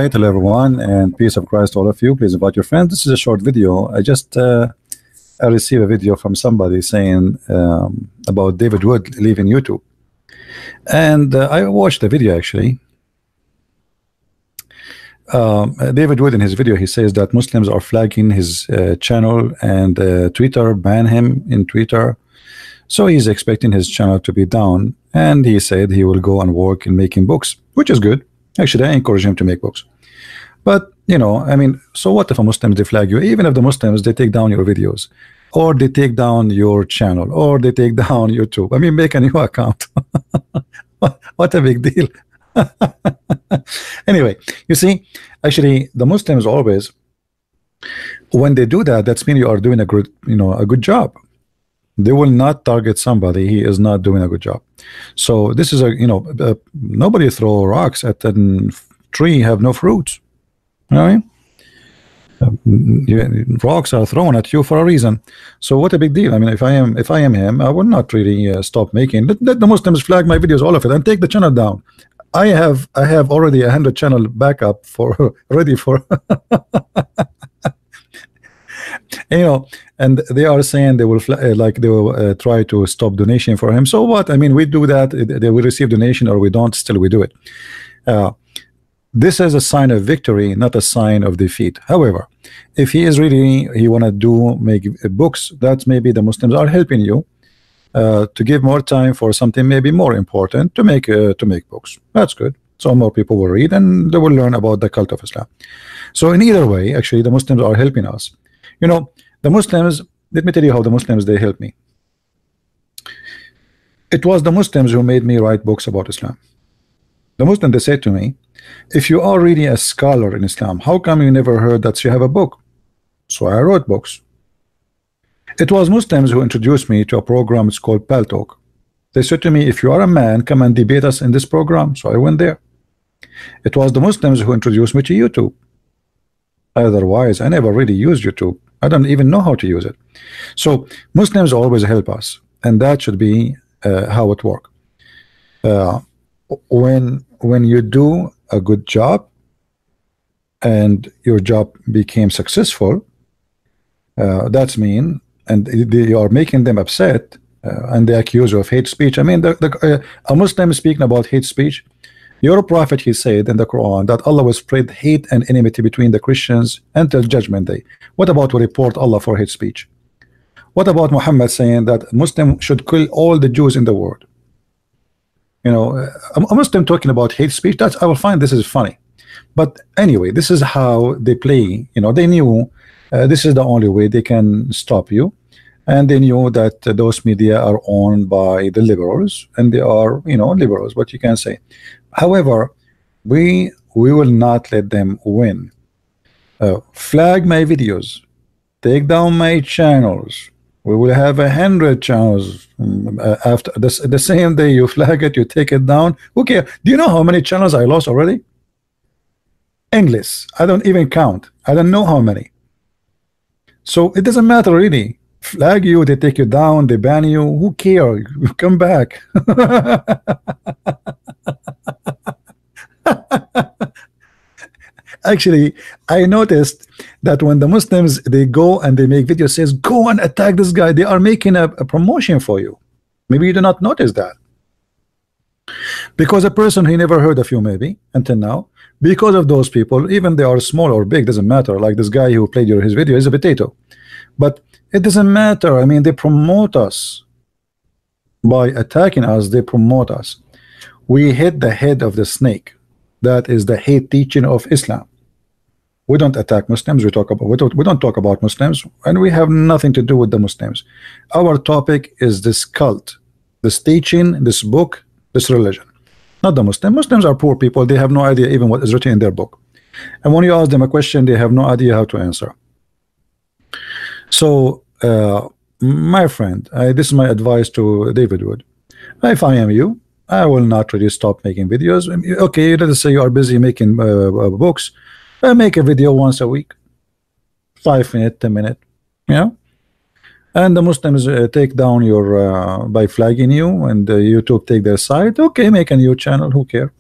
right, hello everyone, and peace of Christ to all of you. Please invite your friends. This is a short video. I received a video from somebody saying about David Wood leaving YouTube, and I watched the video actually. David Wood in his video, he says that Muslims are flagging his channel, and Twitter ban him in Twitter, so he's expecting his channel to be down, and he said he will go and work in making books, which is good. Actually, I encourage him to make books. But, you know, I mean, so what if a Muslim, they flag you? Even if the Muslims, they take down your videos, or they take down your channel, or they take down YouTube. I mean, make a new account. What a big deal. Anyway, you see, actually, the Muslims always, when they do that, that's mean you are doing a good, a good job. They will not target somebody he is not doing a good job. So this is nobody throw rocks at a tree have no fruits. You know what I mean? Rocks are thrown at you for a reason. So what a big deal. I mean, if I am him, I will not really stop making. Let the Muslims flag my videos, all of it, and take the channel down. I have already 100 channel backup for ready for and they are saying they will try to stop donation for him. So what? I mean, we do that. They will receive donation or we don't, still we do it. This is a sign of victory, not a sign of defeat. However, if he is really, he want to make books, that maybe the Muslims are helping you to give more time for something maybe more important, to make books. That's good. So more people will read and they will learn about the cult of Islam. So in either way, actually, the Muslims are helping us. The Muslims, let me tell you how the Muslims, they help me. It was the Muslims who made me write books about Islam. The Muslims, they said to me, if you are really a scholar in Islam, how come you never heard that you have a book? So I wrote books. It was Muslims who introduced me to a program. It's called Pal Talk. They said to me, if you are a man, come and debate us in this program. So I went there. It was the Muslims who introduced me to YouTube. Otherwise, I never really used YouTube. I don't even know how to use it. So Muslims always help us, and that should be how it works. When you do a good job and your job became successful, that's mean, and they are making them upset, and they accuse you of hate speech. I mean, a Muslim speaking about hate speech. Your prophet, he said in the Quran that Allah will spread hate and enmity between the Christians until judgment day. What about to report Allah for hate speech? What about Muhammad saying that Muslim should kill all the Jews in the world? A Muslim talking about hate speech, I will find this is funny. But anyway, this is how they play. They knew this is the only way they can stop you, and they knew that those media are owned by the liberals, and they are liberals, what you can say. However, we will not let them win. Flag my videos, take down my channels. We will have 100 channels after the same day you flag it, you take it down. Okay, do you know how many channels I lost already? Endless. I don't even count. I don't know how many. So it doesn't matter really. Flag you, they take you down, they ban you. Who cares? Come back. Actually, I noticed that when the Muslims, they go and they make videos says go and attack this guy, they are making a promotion for you. Maybe you do not notice that, because a person he never heard of you maybe until now, because of those people, even they are small or big, doesn't matter. Like this guy who played his video is a potato, but it doesn't matter. I mean, they promote us by attacking us. They promote us. We hit the head of the snake. That is the hate teaching of Islam. We don't attack Muslims. We don't talk about Muslims, and we have nothing to do with the Muslims. Our topic is this cult, this teaching, this book, this religion, not the Muslim. Muslims are poor people. They have no idea even what is written in their book, and when you ask them a question, they have no idea how to answer. So, my friend, this is my advice to David Wood. If I am you, I will not really stop making videos. Okay, let us say you are busy making books. Make a video once a week, 5 minutes, 10 minutes, and the Muslims take down your by flagging you, and YouTube take their side. Okay, make a new channel. Who care?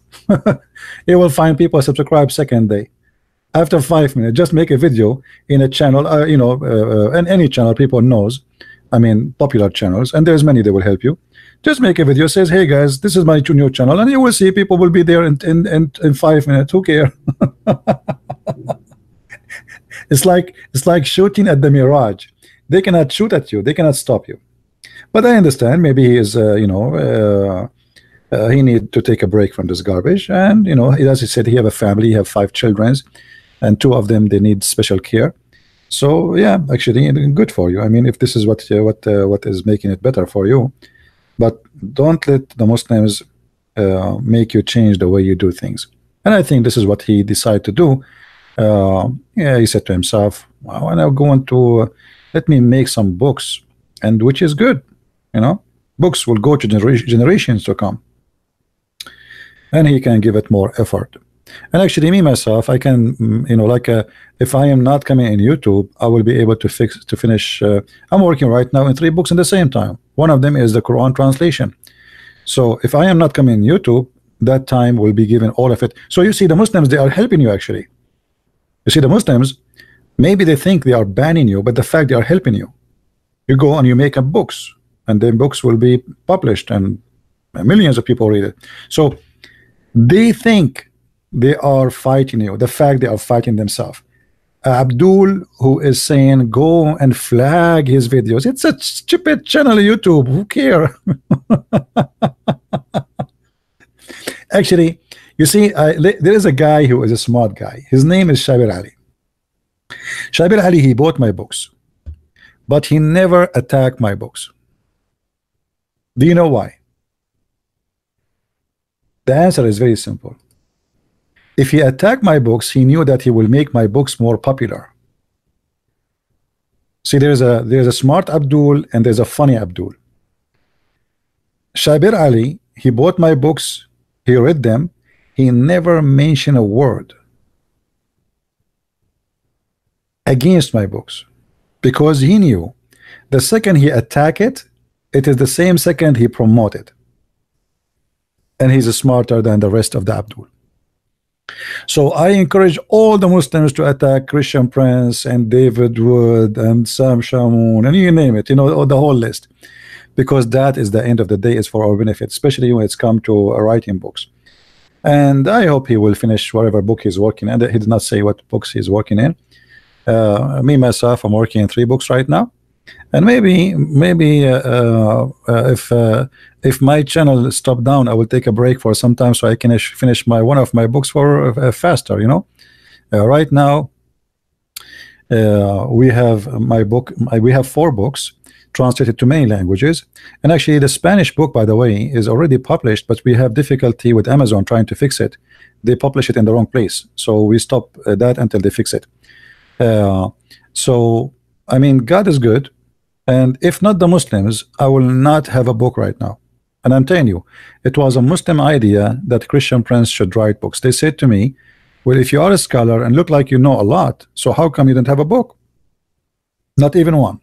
You will find people subscribe second day. After 5 minutes, just make a video in a channel, and any channel people knows, I mean popular channels, and there's many that will help you. Just make a video, says, hey guys, this is my new channel, and you will see people will be there in 5 minutes. Who care? It's like shooting at the mirage. They cannot shoot at you, they cannot stop you. But I understand, maybe he is he need to take a break from this garbage, and as he said, he have a family, he have 5 children, and 2 of them, they need special care. So yeah, actually good for you. I mean, if this is what is making it better for you, but don't let the Muslims make you change the way you do things. And I think this is what he decided to do. Yeah, he said to himself, well, I'm going to let me make some books, and which is good, books will go to generations to come, and he can give it more effort. And actually, me myself, I can, if I am not coming in YouTube, I will be able to finish. I'm working right now in 3 books at the same time. One of them is the Quran translation. So if I am not coming in YouTube, that time will be given all of it. So you see, the Muslims, they are helping you actually. You see, the Muslims, maybe they think they are banning you, but the fact they are helping you. You go and you make up books, and then books will be published, and millions of people read it. So they think they are fighting you. The fact they are fighting themselves. Abdul, who is saying go and flag his videos, it's a stupid channel YouTube, who care? Actually, you see, there is a guy who is a smart guy. His name is Shabir Ali. Shabir Ali, he bought my books, but he never attacked my books. Do you know why? The answer is very simple. If he attacked my books, he knew that he will make my books more popular. See, there's a smart Abdul and there's a funny Abdul. Shabir Ali, he bought my books, he read them, he never mentioned a word against my books, because he knew the second he attacked it, it is the same second he promoted. And he's smarter than the rest of the Abdul. So I encourage all the Muslims to attack Christian Prince and David Wood and Sam Shamoun and you name it, the whole list, because that is the end of the day, is for our benefit, especially when it's come to writing books. And I hope he will finish whatever book he's working in. He did not say what books he's working in. Me myself, I'm working in 3 books right now, and maybe if my channel stop down, I will take a break for some time so I can finish one of my books for faster. Right now we have my book. We have 4 books translated to many languages, and actually the Spanish book, by the way, is already published, but we have difficulty with Amazon trying to fix it. They publish it in the wrong place, so we stop that until they fix it. So I mean, God is good, and if not the Muslims, I will not have a book right now. And I'm telling you, it was a Muslim idea that Christian Prince should write books. They said to me, well, if you are a scholar and look like you know a lot, so how come you didn't have a book? Not even one.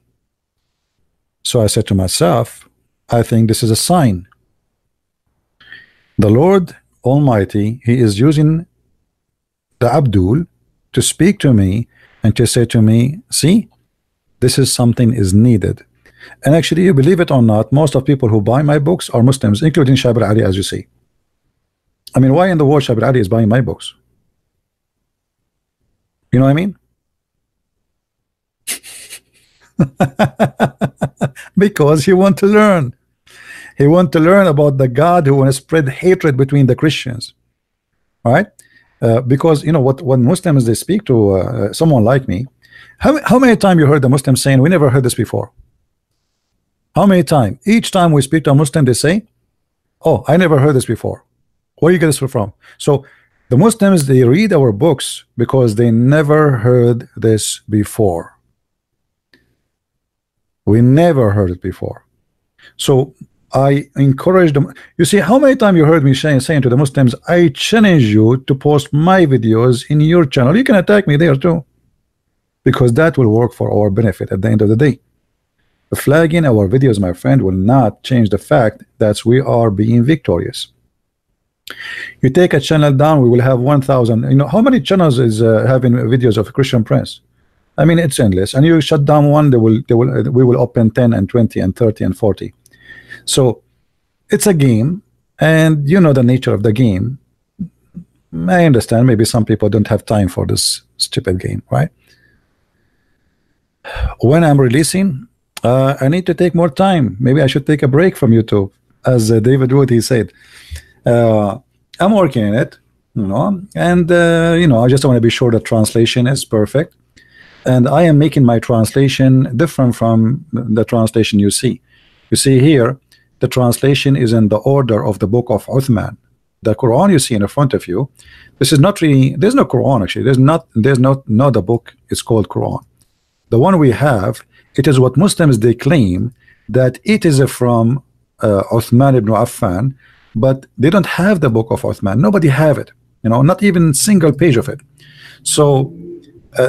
So I said to myself, I think this is a sign. The Lord Almighty, he is using the Abdul to speak to me and to say to me, see, this is something is needed. And actually, you believe it or not, most of people who buy my books are Muslims, including Shabir Ali, as you see. I mean, why in the world Shabir Ali is buying my books? You know what I mean? Because he want to learn. He want to learn about the God who want to spread hatred between the Christians. All right? Because when Muslims, they speak to someone like me, how many times you heard the Muslims saying, we never heard this before? How many times? Each time we speak to a Muslim, they say, oh, I never heard this before. Where you get this from? So the Muslims, they read our books because they never heard this before. We never heard it before. So I encourage them. You see, how many times you heard me saying to the Muslims, I challenge you to post my videos in your channel. You can attack me there too, because that will work for our benefit at the end of the day. Flagging our videos, my friend, will not change the fact that we are being victorious. You take a channel down, we will have 1,000. You know how many channels is having videos of Christian Prince? I mean, it's endless. And you shut down one, we will open 10 and 20 and 30 and 40. So it's a game, and you know the nature of the game. I understand maybe some people don't have time for this stupid game, right? When I'm releasing, I need to take more time. Maybe I should take a break from YouTube, as David Wood, he said. I'm working in it, you know, and you know, I just want to be sure the translation is perfect, and I am making my translation different from the translation you see. You see here, the translation is in the order of the book of Uthman. The Quran you see in front of you, this is not really, there's no Quran actually. There's not a book. It's called Quran. The one we have, it is what Muslims they claim that it is from Uthman ibn Affan, but they don't have the book of Uthman. Nobody have it, you know, not even single page of it. So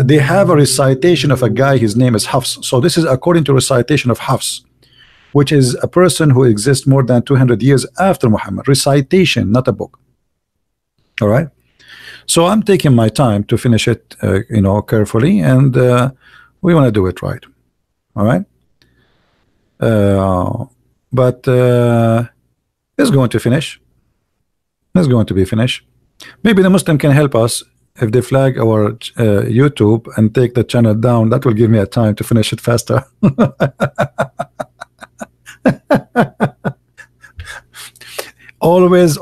they have a recitation of a guy, his name is Hafs. So this is according to recitation of Hafs, which is a person who exists more than 200 years after Muhammad. Recitation, not a book. All right. So I'm taking my time to finish it, you know, carefully, and we want to do it right. All right. But it's going to finish. It's going to be finished. Maybe the Muslim can help us if they flag our YouTube and take the channel down. That will give me a time to finish it faster. Always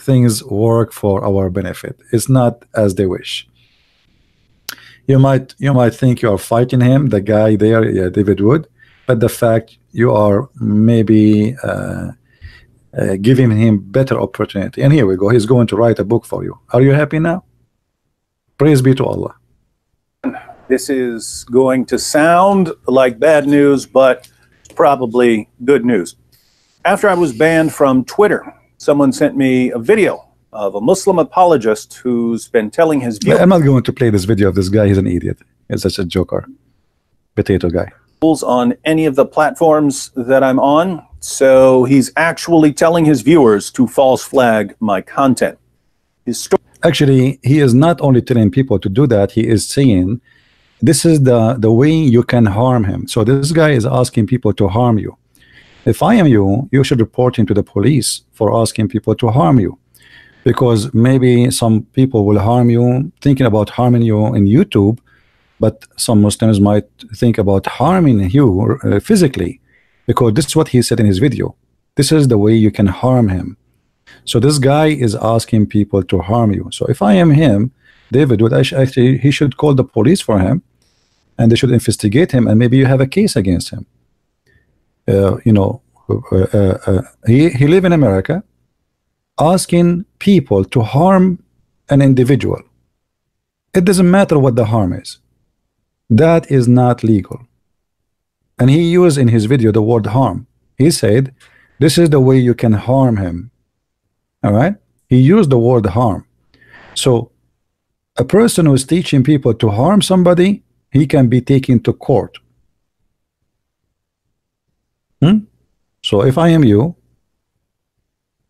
things work for our benefit. It's not as they wish. You might think you are fighting him, the guy there, yeah, David Wood, but the fact you are maybe giving him better opportunity. And here we go, he's going to write a book for you. Are you happy now? Praise be to Allah. This is going to sound like bad news, but probably good news. After I was banned from Twitter, someone sent me a video of a Muslim apologist who's been telling his viewers. I'm not going to play this video of this guy. He's an idiot. He's such a joker. Potato guy. On any of the platforms that I'm on. So he's actually telling his viewers to false flag my content. Actually, he is not only telling people to do that, he is saying this is the way you can harm him. So this guy is asking people to harm you. If I am you, you should report him to the police for asking people to harm you, because maybe some people will harm you, thinking about harming you in YouTube, but some Muslims might think about harming you physically, because this is what he said in his video. This is the way you can harm him. So this guy is asking people to harm you. So if I am him, David would actually, he should call the police for him, and they should investigate him, and maybe you have a case against him. You know, he live in America, asking people to harm an individual. It doesn't matter what the harm is. That is not legal. And he used in his video the word harm. He said, this is the way you can harm him. All right? He used the word harm. So a person who is teaching people to harm somebody, he can be taken to court. So if I am you,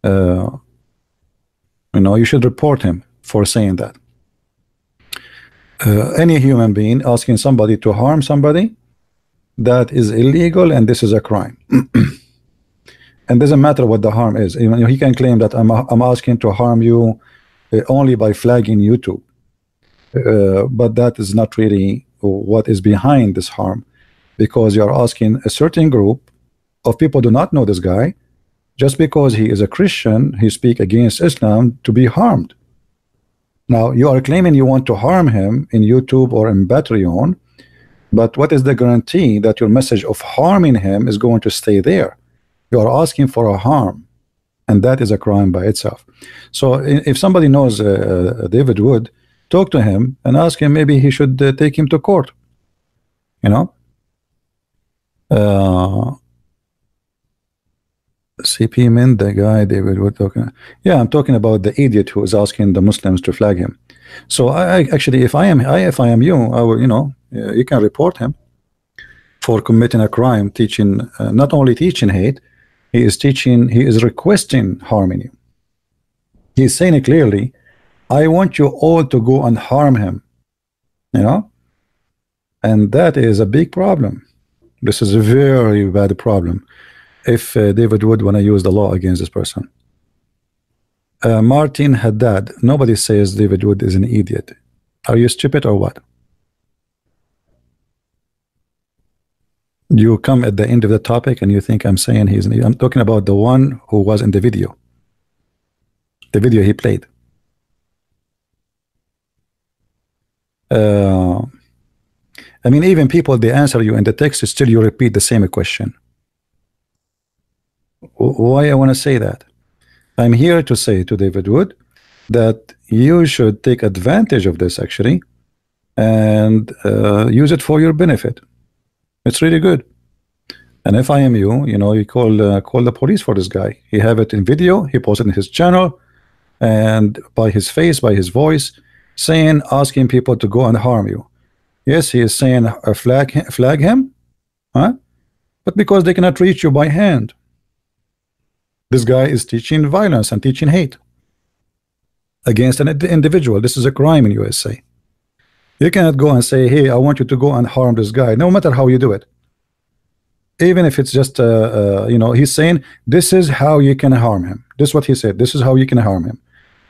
you know, you should report him for saying that. Any human being asking somebody to harm somebody, that is illegal, and this is a crime. And doesn't matter what the harm is. Even he can claim that I'm asking to harm you only by flagging YouTube, but that is not really what is behind this harm, because you are asking a certain group of people do not know this guy, just because he is a Christian, he speak against Islam, to be harmed. Now you are claiming you want to harm him in YouTube or in Patreon, but what is the guarantee that your message of harming him is going to stay there? You are asking for a harm, and that is a crime by itself. So if somebody knows David Wood, talk to him and ask him, maybe he should take him to court, you know. CP Min, the guy David Wood talking. Yeah, I'm talking about the idiot who is asking the Muslims to flag him. So I actually, if I am you, I will, you know, you can report him for committing a crime, teaching, not only teaching hate, he is requesting harming you. He's saying it clearly. I want you all to go and harm him, you know, and that is a big problem. This is a very bad problem. If David Wood want to use the law against this person. Martin Haddad, nobody says David Wood is an idiot. Are you stupid or what? You come at the end of the topic and you think I'm saying he's an idiot. I'm talking about the one who was in the video he played. I mean, even people, they answer you in the text, still you repeat the same question. Why I want to say that? I'm here to say to David Wood that you should take advantage of this actually and use it for your benefit. It's really good. And if I am you, you know, you call the police for this guy. He have it in video, he posted in his channel, and by his face, by his voice, saying, asking people to go and harm you. Yes, he is saying flag him, huh? But because they cannot reach you by hand. This guy is teaching violence and teaching hate against an individual. This is a crime in USA. You cannot go and say, hey, I want you to go and harm this guy, no matter how you do it. Even if it's just, you know, he's saying, this is how you can harm him. This is what he said. This is how you can harm him.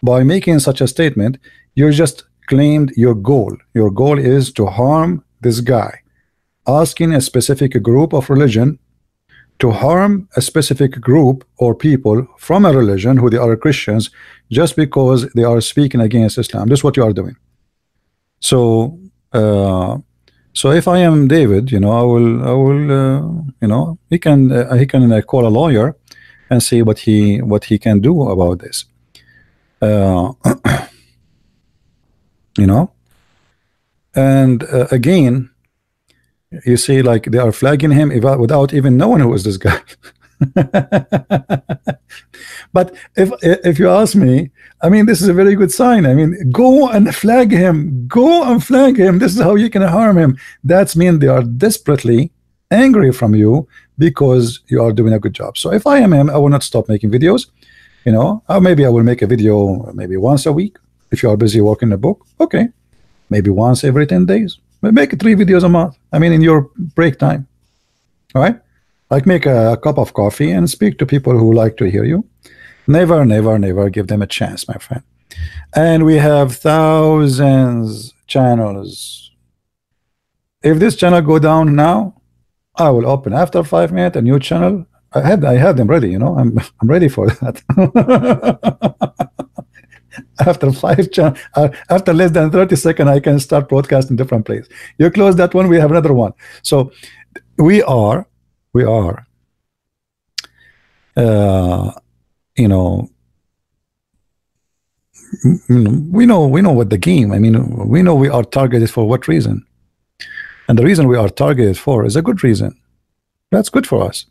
By making such a statement, you just claimed your goal. Your goal is to harm this guy, asking a specific group of religion to harm a specific group or people from a religion who they are Christians just because they are speaking against Islam. This is what you are doing. So so if I am David, you know, I will you know, he can call a lawyer and see what he can do about this. You know, and again, you see, like, they are flagging him without even knowing who is this guy. But if you ask me, I mean, this is a very good sign. I mean, go and flag him. Go and flag him. This is how you can harm him. That's mean they are desperately angry from you because you are doing a good job. So if I am him, I will not stop making videos. You know, or maybe I will make a video maybe once a week. If you are busy working a book, okay, maybe once every 10 days. Make 3 videos a month. I mean, in your break time. All right, like make a cup of coffee and speak to people who like to hear you. Never, never, never give them a chance, my friend. And we have thousands channels. If this channel go down now, I will open after 5 minutes a new channel. I have them ready, you know. I'm ready for that. After after less than 30 seconds, I can start broadcasting different place. You close that one, we have another one. So we are you know, we know what the game. I mean, we know we are targeted for what reason, and the reason we are targeted for is a good reason. That's good for us,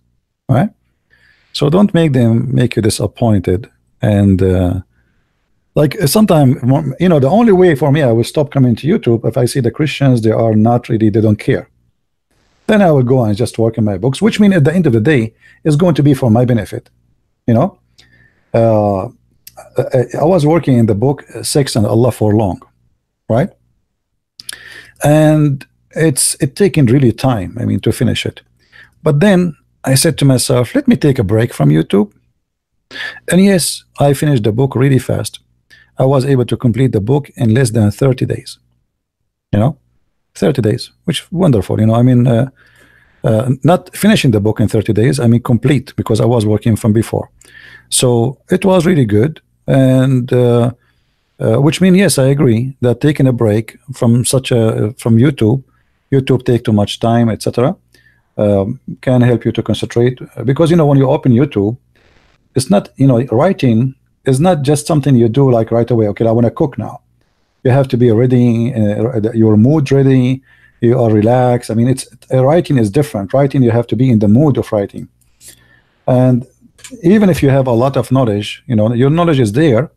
right? So don't make them make you disappointed. And like sometimes, you know, the only way for me, I will stop coming to YouTube if I see the Christians, they are not really, they don't care. Then I will go and just work in my books, which means at the end of the day is going to be for my benefit. You know, I was working in the book Sex and Allah for Long, right? And it's taking really time, I mean, to finish it. But then I said to myself, let me take a break from YouTube. And yes, I finished the book really fast. I was able to complete the book in less than 30 days. You know, 30 days, which wonderful. You know, I mean, not finishing the book in 30 days, I mean complete, because I was working from before. So it was really good. And which means, yes, I agree that taking a break from from YouTube take too much time, etc. Can help you to concentrate, because, you know, when you open YouTube, it's not, you know, writing is not just something you do like right away. Okay, I want to cook now. You have to be ready, your mood ready, you are relaxed. I mean, it's writing is different. Writing, you have to be in the mood of writing. And even if you have a lot of knowledge, you know, your knowledge is there,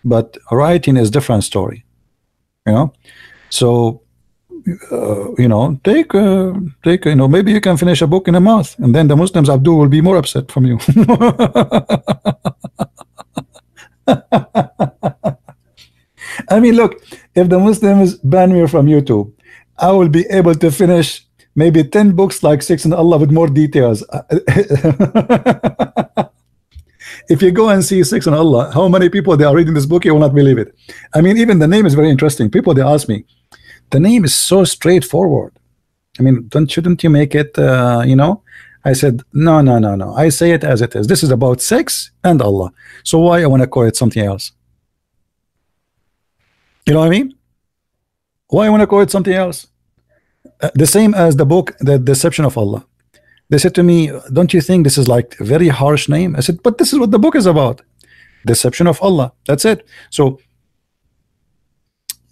but writing is different story. You know, so you know, take you know, maybe you can finish a book in a month, and then the Muslims Abdul will be more upset from you. I mean, look, if the Muslims ban me from YouTube, I will be able to finish maybe 10 books like Six and Allah with more details. If you go and see Six and Allah, how many people they are reading this book, you will not believe it. I mean, even the name is very interesting. People, they ask me, the name is so straightforward. I mean, shouldn't you make it, you know? I said, no, no, no, no. I say it as it is. This is about sex and Allah. So why I want to call it something else? You know what I mean? Why I want to call it something else? The same as the book, The Deception of Allah. They said to me, don't you think this is like a very harsh name? I said, but this is what the book is about. Deception of Allah. That's it. So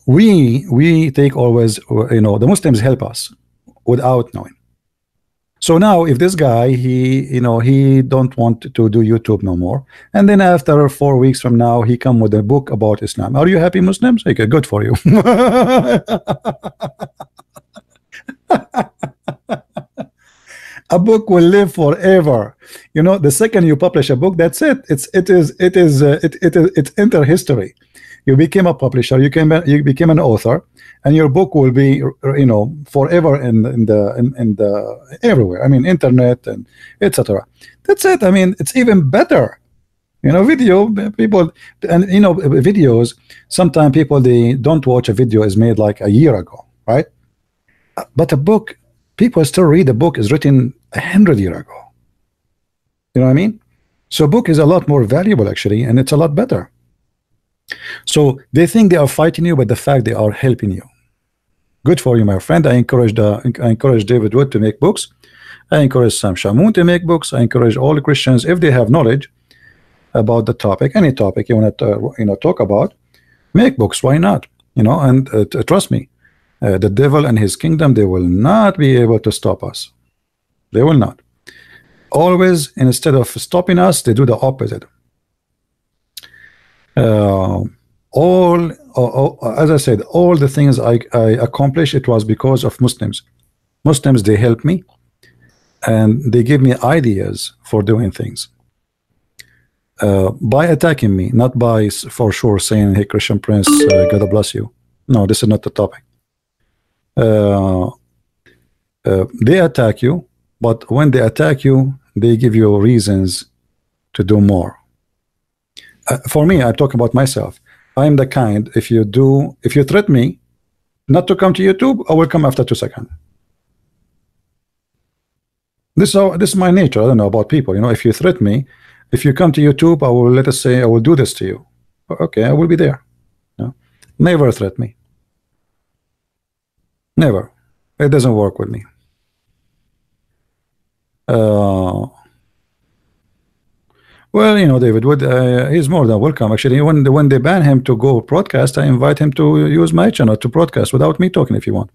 we take always, you know, the Muslims help us without knowing. So now if this guy, he don't want to do YouTube no more, and then after 4 weeks from now he come with a book about Islam, are you happy, Muslims? Okay, good for you. A book will live forever. You know, the second you publish a book, that's it. It's enter history. You became a publisher, you became an author, and your book will be, you know, forever in the everywhere. I mean, internet and etc. That's it. I mean, it's even better. You know, video people, and you know, videos. Sometimes people, they don't watch a video is made like a year ago, right? But a book, people still read a book is written 100 years ago. You know what I mean? So a book is a lot more valuable actually, and it's a lot better. So they think they are fighting you, but the fact they are helping you. Good for you, my friend. I encourage David Wood to make books. I encourage Sam Shamoun to make books. I encourage all the Christians, if they have knowledge about the topic, any topic you want to you know, talk about, make books. Why not? You know, and trust me, the devil and his kingdom, they will not be able to stop us. They will not. Always, instead of stopping us, they do the opposite. As I said, all the things I accomplished, it was because of Muslims. Muslims, they help me and they give me ideas for doing things, by attacking me, not by for sure saying, hey, Christian Prince, God bless you. No, this is not the topic. They attack you, but when they attack you, they give you reasons to do more. For me, I talk about myself. I am the kind, if you threaten me not to come to YouTube, I will come after 2 seconds. This is my nature. I don't know about people. You know, if you threaten me, if you come to YouTube, I will, let us say, I will do this to you. Okay, I will be there. No? Never threaten me. Never. It doesn't work with me. Well, you know, David Wood, he's more than welcome. Actually, when they ban him to go broadcast, I invite him to use my channel to broadcast without me talking if you want.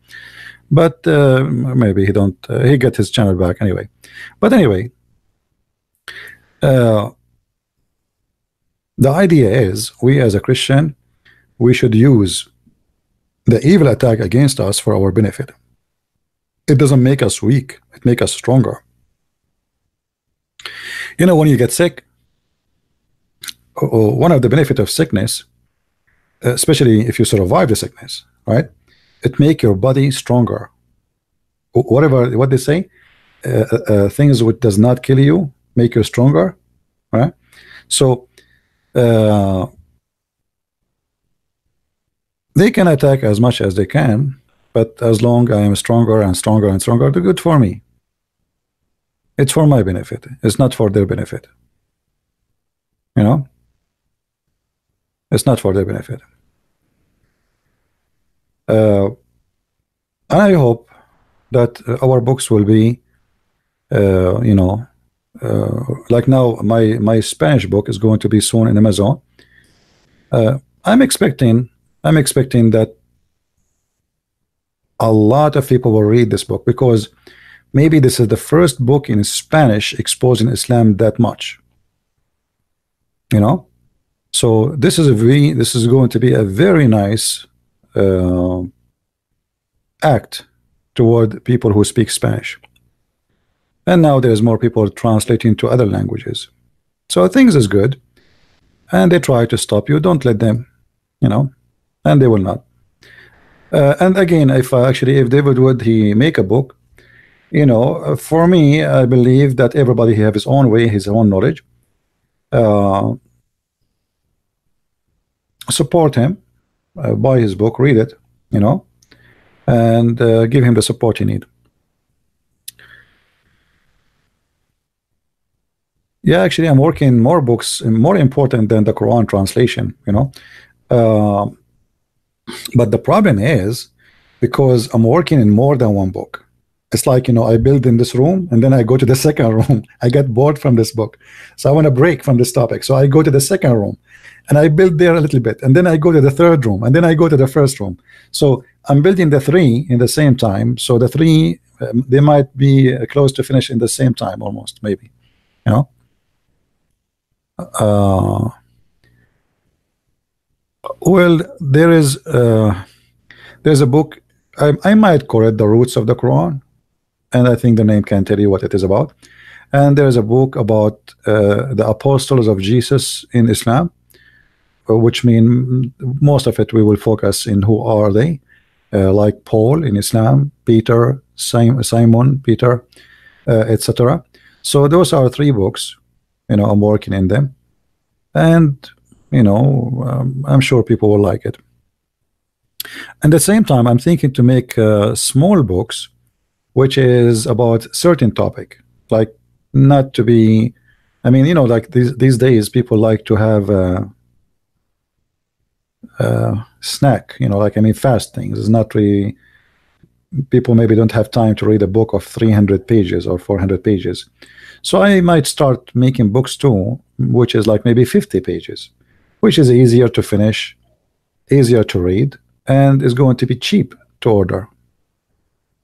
But maybe he don't. He get his channel back anyway. But anyway, the idea is, we as a Christian, we should use the evil attack against us for our benefit. It doesn't make us weak. It makes us stronger. You know, when you get sick, one of the benefits of sickness, especially if you survive the sickness, right? It make your body stronger. What they say, things which does not kill you make you stronger, right? So they can attack as much as they can, but as long I am stronger and stronger and stronger, they're good for me. It's for my benefit. It's not for their benefit. You know, it's not for their benefit. And I hope that our books will be, you know, like now my Spanish book is going to be soon in Amazon. I'm expecting that a lot of people will read this book, because maybe this is the first book in Spanish exposing Islam that much. You know, so this is going to be a very nice act toward people who speak Spanish. And now there's more people translating to other languages. So things is good. and they try to stop you. Don't let them, you know, and they will not. And again, if actually if David would he make a book, you know, for me, I believe that everybody have his own way, his own knowledge. Uh, support him, buy his book, read it, you know, and give him the support he need. Yeah, actually, I'm working more books, more important than the Quran translation, you know. Uh, but the problem is because I'm working in more than one book. It's like, you know, I build in this room and then I go to the second room. I get bored from this book, so I want to break from this topic. So I go to the second room and I build there a little bit, and then I go to the third room, and then I go to the first room. So I'm building the three in the same time. So the three, they might be close to finish in the same time, almost, maybe, you know. Well, there's a book. I might call it The Roots of the Quran, and I think the name can tell you what it is about. And there's a book about the apostles of Jesus in Islam, which mean most of it we will focus in who are they, like Paul in Islam, Peter, Simon, Peter, etc. So those are three books, you know, I'm working in them, and you know, I'm sure people will like it. And at the same time, I'm thinking to make small books, which is about certain topic, like not to be, I mean, you know, like these days people like to have snack, you know, like, I mean, fast things. It's not really, people maybe don't have time to read a book of 300 pages or 400 pages. So I might start making books too, which is like maybe 50 pages, which is easier to finish, easier to read, and is going to be cheap to order,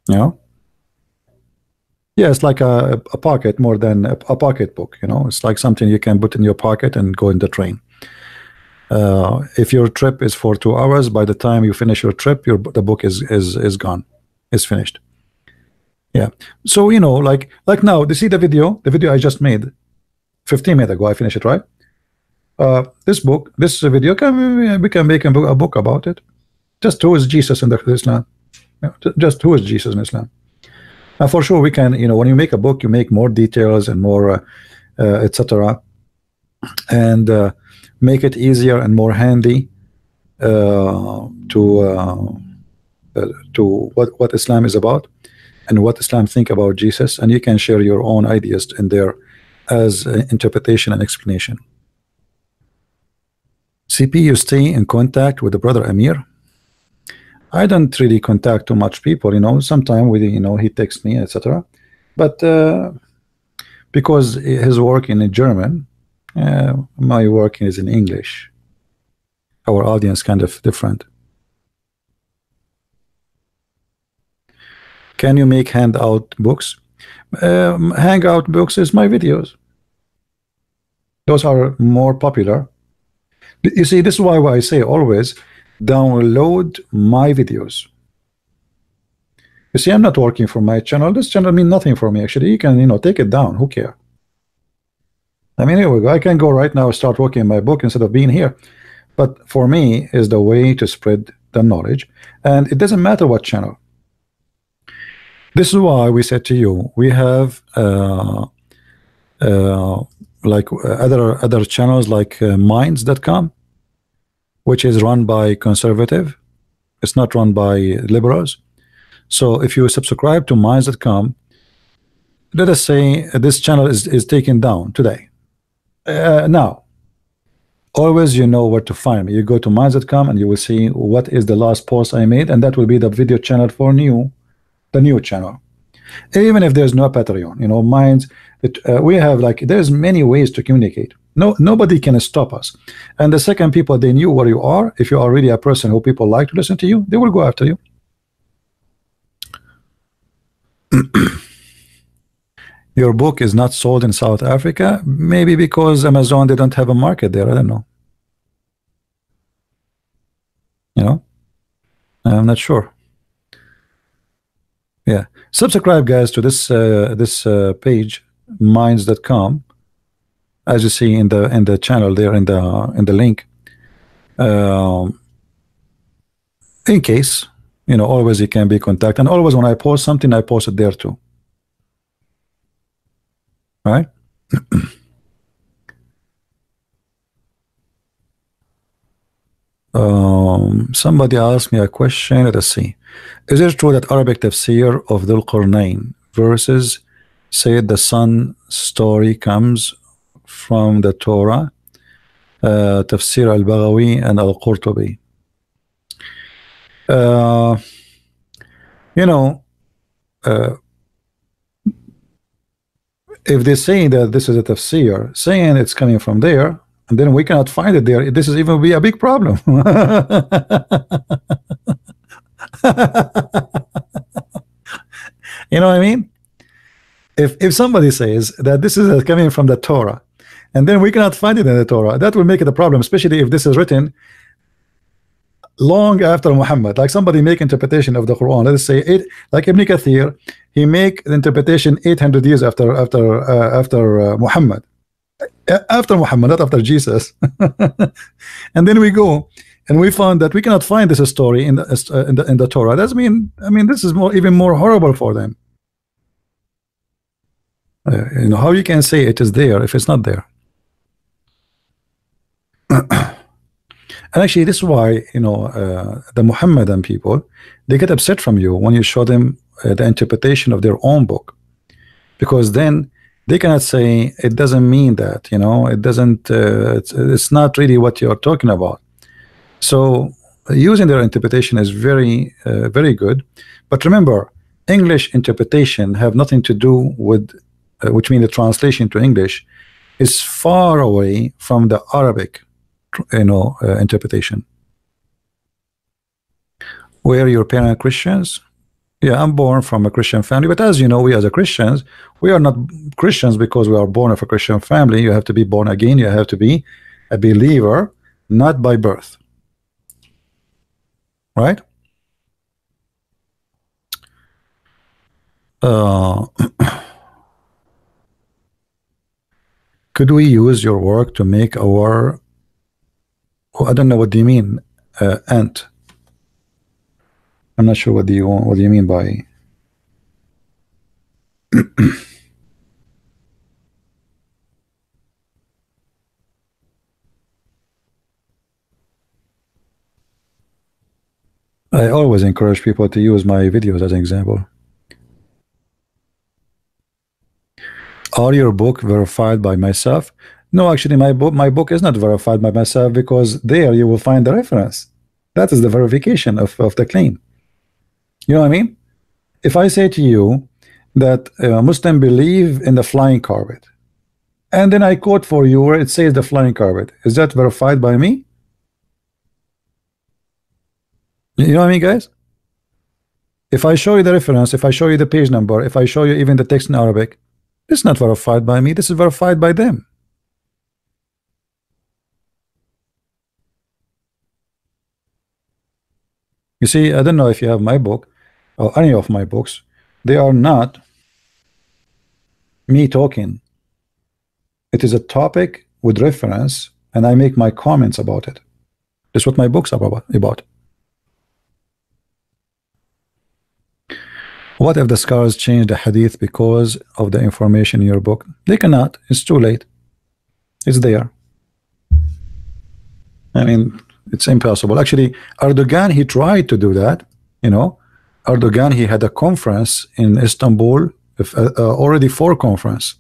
you know. Yeah, it's like a pocket more than a pocket book, you know. It's like something you can put in your pocket and go in the train. If your trip is for 2 hours, by the time you finish your trip, the book is gone, is finished. Yeah. So, you know, like now, you see the video I just made 15 minutes ago. I finished it, right? This video we can make a book about it. Just who is Jesus in Islam? Just who is Jesus in Islam? For sure, we can. You know, when you make a book, you make more details and more, etc., and make it easier and more handy to what Islam is about and what Islam think about Jesus, and you can share your own ideas in there as interpretation and explanation. CP, you stay in contact with the brother Amir? I don't really contact too much people, you know. Sometimes with, you know, he texts me, etc. But because his work in German, my work is in English. Our audience kind of different. Can you make handout books? Hangout books is my videos. Those are more popular. You see, this is why I say always download my videos. You see, I'm not working for my channel. This channel means nothing for me. Actually, you can, you know, take it down. Who cares? I mean, here we go. I can go right now, start working on my book instead of being here. But for me, is the way to spread the knowledge, and it doesn't matter what channel. This is why we said to you, we have like other channels like minds.com, which is run by conservative. It's not run by liberals. So if you subscribe to minds.com, let us say this channel is taken down today. Now, always you know where to find me. You go to minds.com and you will see what is the last post I made, and that will be the video channel for the new channel. Even if there's no Patreon, you know, Minds, we have, like, there's many ways to communicate. Nobody can stop us. And the second people they knew where you are, if you are really a person who people like to listen to you, they will go after you. Your book is not sold in South Africa, maybe because Amazon, they don't have a market there. I don't know. You know, I'm not sure. Yeah, subscribe guys to this page minds.com, as you see in the channel there in the link. In case, you know, always you can be contacted, and always when I post something, I post it there too. Right? Somebody asked me a question. Let us see. Is it true that Arabic tafsir of Dhul Qarnayn verses said the sun story comes from the Torah? Tafsir al-Baghawi and al-Qurtubi. You know, if they say that this is a tafsir, saying it's coming from there, and then we cannot find it there, this is even be a big problem. You know what I mean? If somebody says that this is coming from the Torah, and then we cannot find it in the Torah, that will make it a problem, especially if this is written long after Muhammad. Like somebody make interpretation of the Quran, let us say like Ibn Kathir, he make the interpretation 800 years after Muhammad, not after Jesus. And then we go and we found that we cannot find this story in the Torah. That's I mean this is even more horrible for them. You know, how you can say it is there if it's not there? And actually, this is why, you know, the Muhammadan people, they get upset from you when you show them the interpretation of their own book, because then they cannot say it doesn't mean that, you know, it doesn't, it's not really what you're talking about. So using their interpretation is very, very good. But remember, English interpretation have nothing to do with, which means the translation to English is far away from the Arabic, you know, interpretation. Were your parents Christians? Yeah, I'm born from a Christian family, but as you know, we as a Christians, we are not Christians because we are born of a Christian family. You have to be born again. You have to be a believer, not by birth. Right? Could we use your work to make our, oh, I don't know, what do you mean, ant? I'm not sure what do you mean by I always encourage people to use my videos as an example. Are your book verified by myself? No, actually my book is not verified by myself, because there you will find the reference. That is the verification of the claim. You know what I mean? If I say to you that Muslims believe in the flying carpet, and then I quote for you where it says the flying carpet, is that verified by me? You know what I mean, guys? If I show you the reference, if I show you the page number, if I show you even the text in Arabic, this is not verified by me, this is verified by them. You see, I don't know if you have my book or any of my books. They are not me talking. It is a topic with reference, and I make my comments about it. That's what my books are about. What if the scholars change the hadith because of the information in your book? They cannot. It's too late. It's there. I mean, it's impossible. Actually, Erdogan, he tried to do that. You know, Erdogan, he had a conference in Istanbul, already 4 conference.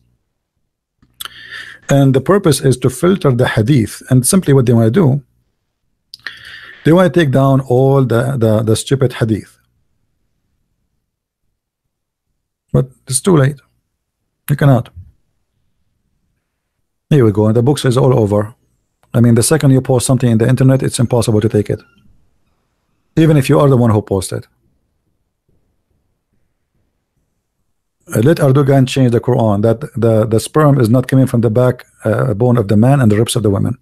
And the purpose is to filter the hadith. And simply what they want to do, they want to take down all the stupid hadith. But it's too late. You cannot. Here we go. And the books is all over. I mean, the second you post something in the internet, it's impossible to take it, even if you are the one who posted. Let Erdogan change the Quran that the sperm is not coming from the back bone of the man and the ribs of the women.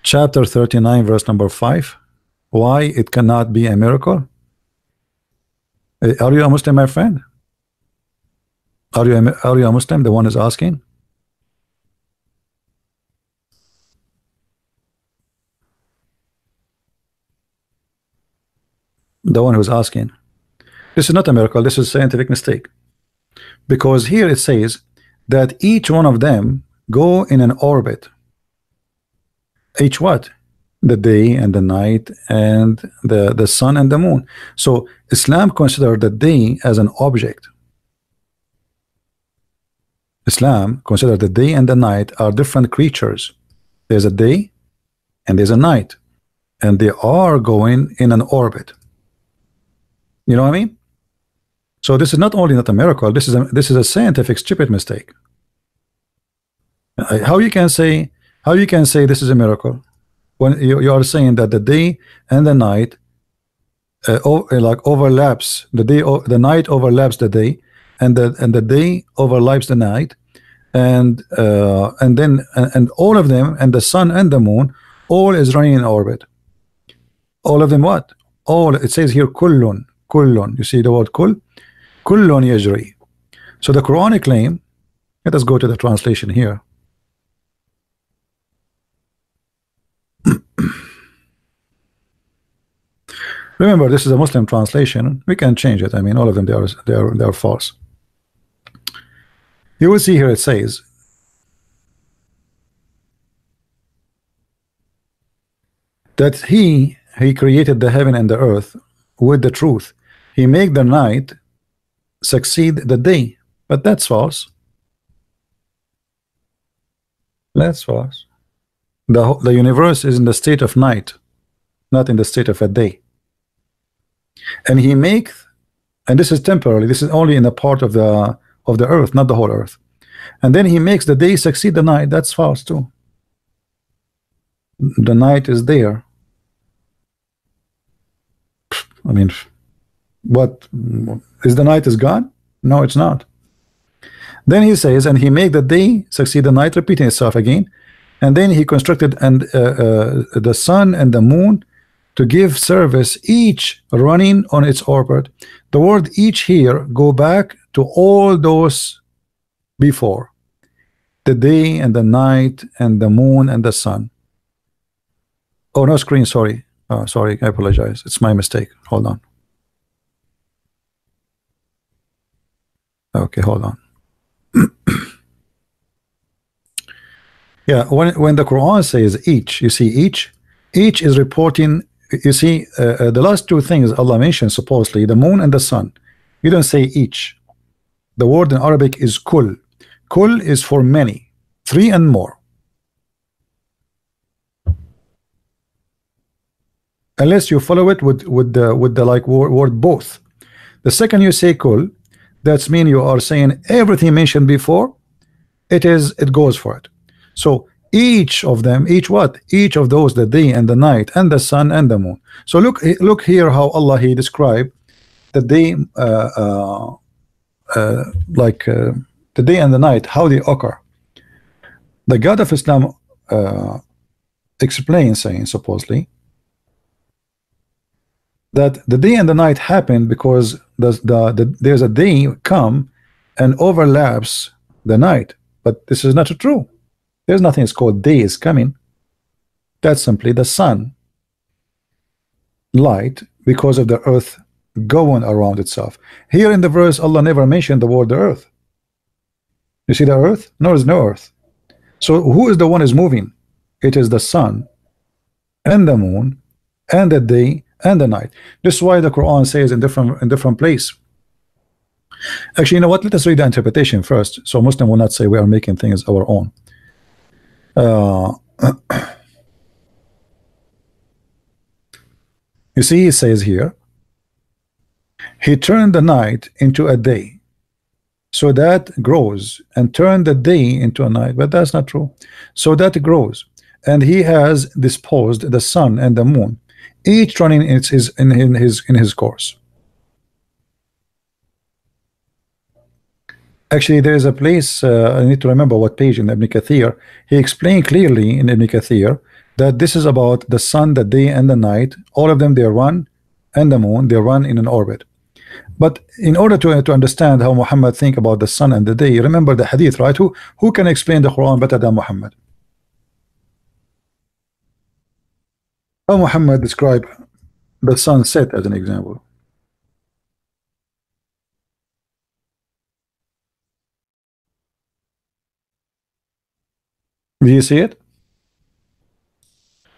Chapter 39, verse number 5. Why it cannot be a miracle? Are you a Muslim, my friend? Are you a Muslim? The one is asking. The one who's asking. This is not a miracle. This is a scientific mistake. Because here it says that each one of them go in an orbit. Each what? The day and the night and the sun and the moon. So Islam consider the day as an object. Islam consider the day and the night are different creatures. There's a day and there's a night, and they are going in an orbit. You know what I mean? So this is not only not a miracle, this is a scientific stupid mistake. How you can say this is a miracle when you are saying that the day and the night like overlaps, the night overlaps the day, and the day overlaps the night, and all of them, and the sun and the moon, all is running in orbit. All of them what? All, it says here kullun. You see the word kull? Kullun yajri. So the Quranic claim, let us go to the translation here. Remember, this is a Muslim translation. We can change it. I mean, all of them they are false. You will see here it says that he created the heaven and the earth with the truth. He make the night succeed the day, but that's false. That's false. The universe is in the state of night, not in the state of a day. And he makes, and this is temporary, this is only in a part of the earth, not the whole earth. And then he makes the day succeed the night. That's false too. The night is there. I mean, what is the night is gone? No, it's not. Then he says, and he make the day succeed the night, repeating itself again. And then he constructed the sun and the moon to give service, each running on its orbit. The word each here go back to all those before, the day and the night and the moon and the sun. Oh, no screen, sorry. Sorry, I apologize. It's my mistake. Hold on. Okay, hold on. Yeah, when the Quran says each, you see each is reporting. You see the last two things Allah mentioned, supposedly the moon and the sun. You don't say each. The word in Arabic is kull. Kull is for many, three and more. Unless you follow it with the like word both. The second you say kull, that's mean you are saying everything mentioned before. It goes for it. So each of them, each of those, the day and the night and the sun and the moon. So look here how Allah he described the day, the day and the night, how they occur. The God of Islam explains, saying supposedly that the day and the night happen because there's a day come and overlaps the night. But this is not true. There's nothing is called day is coming. That's simply the sun light because of the earth going around itself. Here in the verse, Allah never mentioned the word the earth. You see the earth? No, there's no earth. So who is the one is moving? It is the sun and the moon and the day and the night. This is why the Quran says in different place. Actually, you know what? Let us read the interpretation first, so Muslim will not say we are making things our own. You see, he says here, he turned the night into a day, so that grows, and turned the day into a night. But that's not true. So that grows, and he has disposed the sun and the moon, each running in his course. Actually, there is a place, I need to remember what page in Ibn Kathir. He explained clearly in Ibn Kathir that this is about the sun, the day, and the night. All of them, they run, and the moon, they run in an orbit. But in order to understand how Muhammad think about the sun and the day, remember the hadith, right? Who can explain the Quran better than Muhammad? How Muhammad describe the sunset as an example? Do you see it?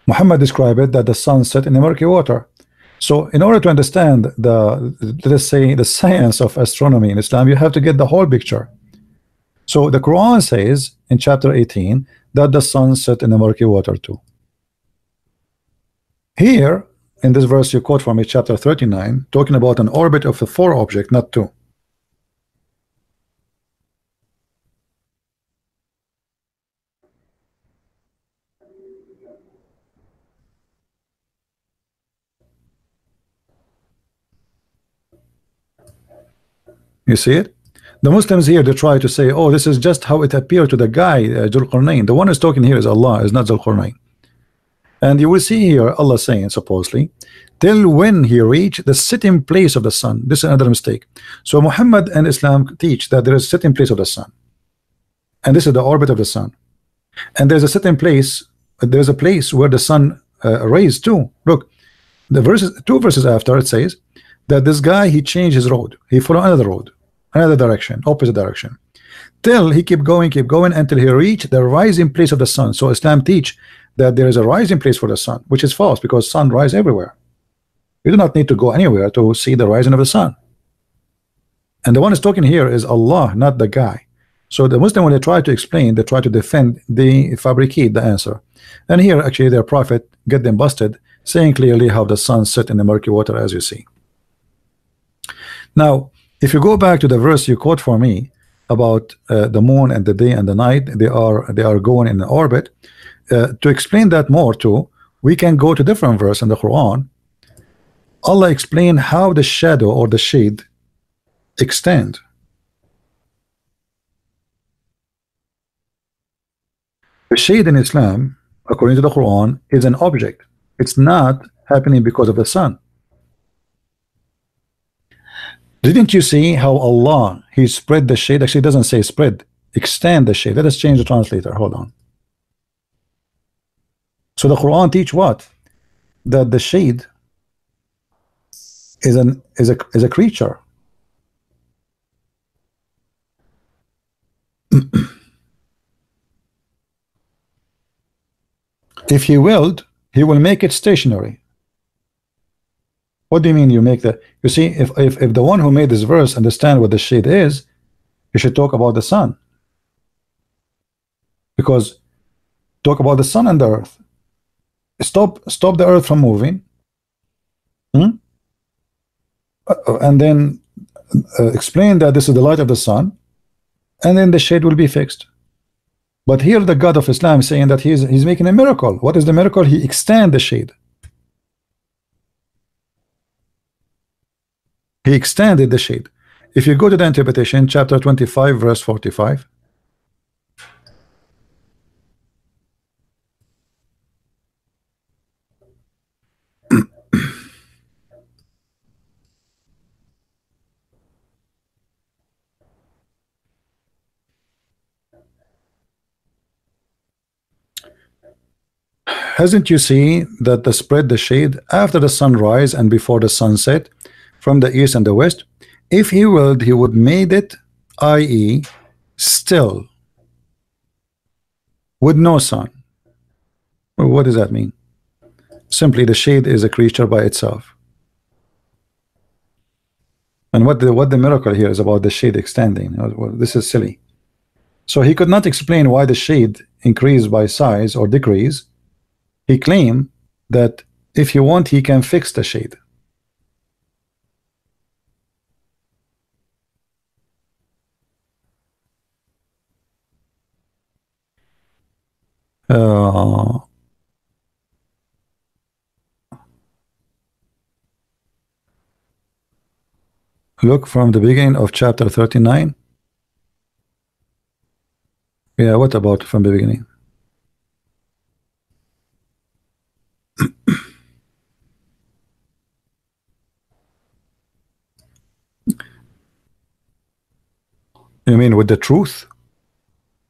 Muhammad described it that the sun set in the murky water. So in order to understand let's say the science of astronomy in Islam, you have to get the whole picture. So the Quran says in chapter 18 that the sun set in the murky water too. Here in this verse you quote from it, chapter 39, talking about an orbit of a 4 object, not 2. You see it? The Muslims here, they try to say, oh, this is just how it appeared to the guy, Dhul Qarnayn. The one who's talking here is Allah, is not Dhul Qarnayn. And you will see here Allah saying, supposedly, till when he reached the sitting place of the sun. This is another mistake. So Muhammad and Islam teach that there is a sitting place of the sun. And this is the orbit of the sun. And there's a sitting place, there's a place where the sun rays too. Look, the verses, 2 verses after, it says that this guy, he changed his road. He followed another road, another direction, opposite direction, till he keep going until he reached the rising place of the sun. So Islam teach that there is a rising place for the sun, which is false, because sun rise everywhere. You do not need to go anywhere to see the rising of the sun. And the one who's talking here is Allah, not the guy. So the Muslim, when they try to explain, they try to defend, they fabricate the answer. And here actually their prophet get them busted, saying clearly how the sun set in the murky water, as you see. Now if you go back to the verse you quote for me about the moon and the day and the night, they are going in an orbit. To explain that more too, we can go to different verse in the Quran. Allah explain how the shadow or the shade extend. The shade in Islam, according to the Quran, is an object. It's not happening because of the sun. Didn't you see how Allah, he spread the shade? Actually, it doesn't say spread, extend the shade. Let us change the translator. Hold on. So the Quran teach what? That the shade is a creature. If he willed, he will make it stationary. What do you mean you make that? You see, if the one who made this verse understand what the shade is, you should talk about the sun. Because talk about the sun and the earth. Stop the earth from moving. And then explain that this is the light of the sun, and then the shade will be fixed. But here the God of Islam is saying that he's making a miracle. What is the miracle? He extend the shade. He extended the shade. If you go to the interpretation, chapter 25, verse 45. Hasn't you seen that the spread the shade after the sunrise and before the sunset from the east and the west? If he willed, he would made it, i.e. still with no sun. Well, what does that mean? Simply the shade is a creature by itself. And what the miracle here is about the shade extending. Well, this is silly. So he could not explain why the shade increased by size or decrease. He claimed that if he want, he can fix the shade. Look from the beginning of chapter 39. Yeah, what about from the beginning? You mean with the truth?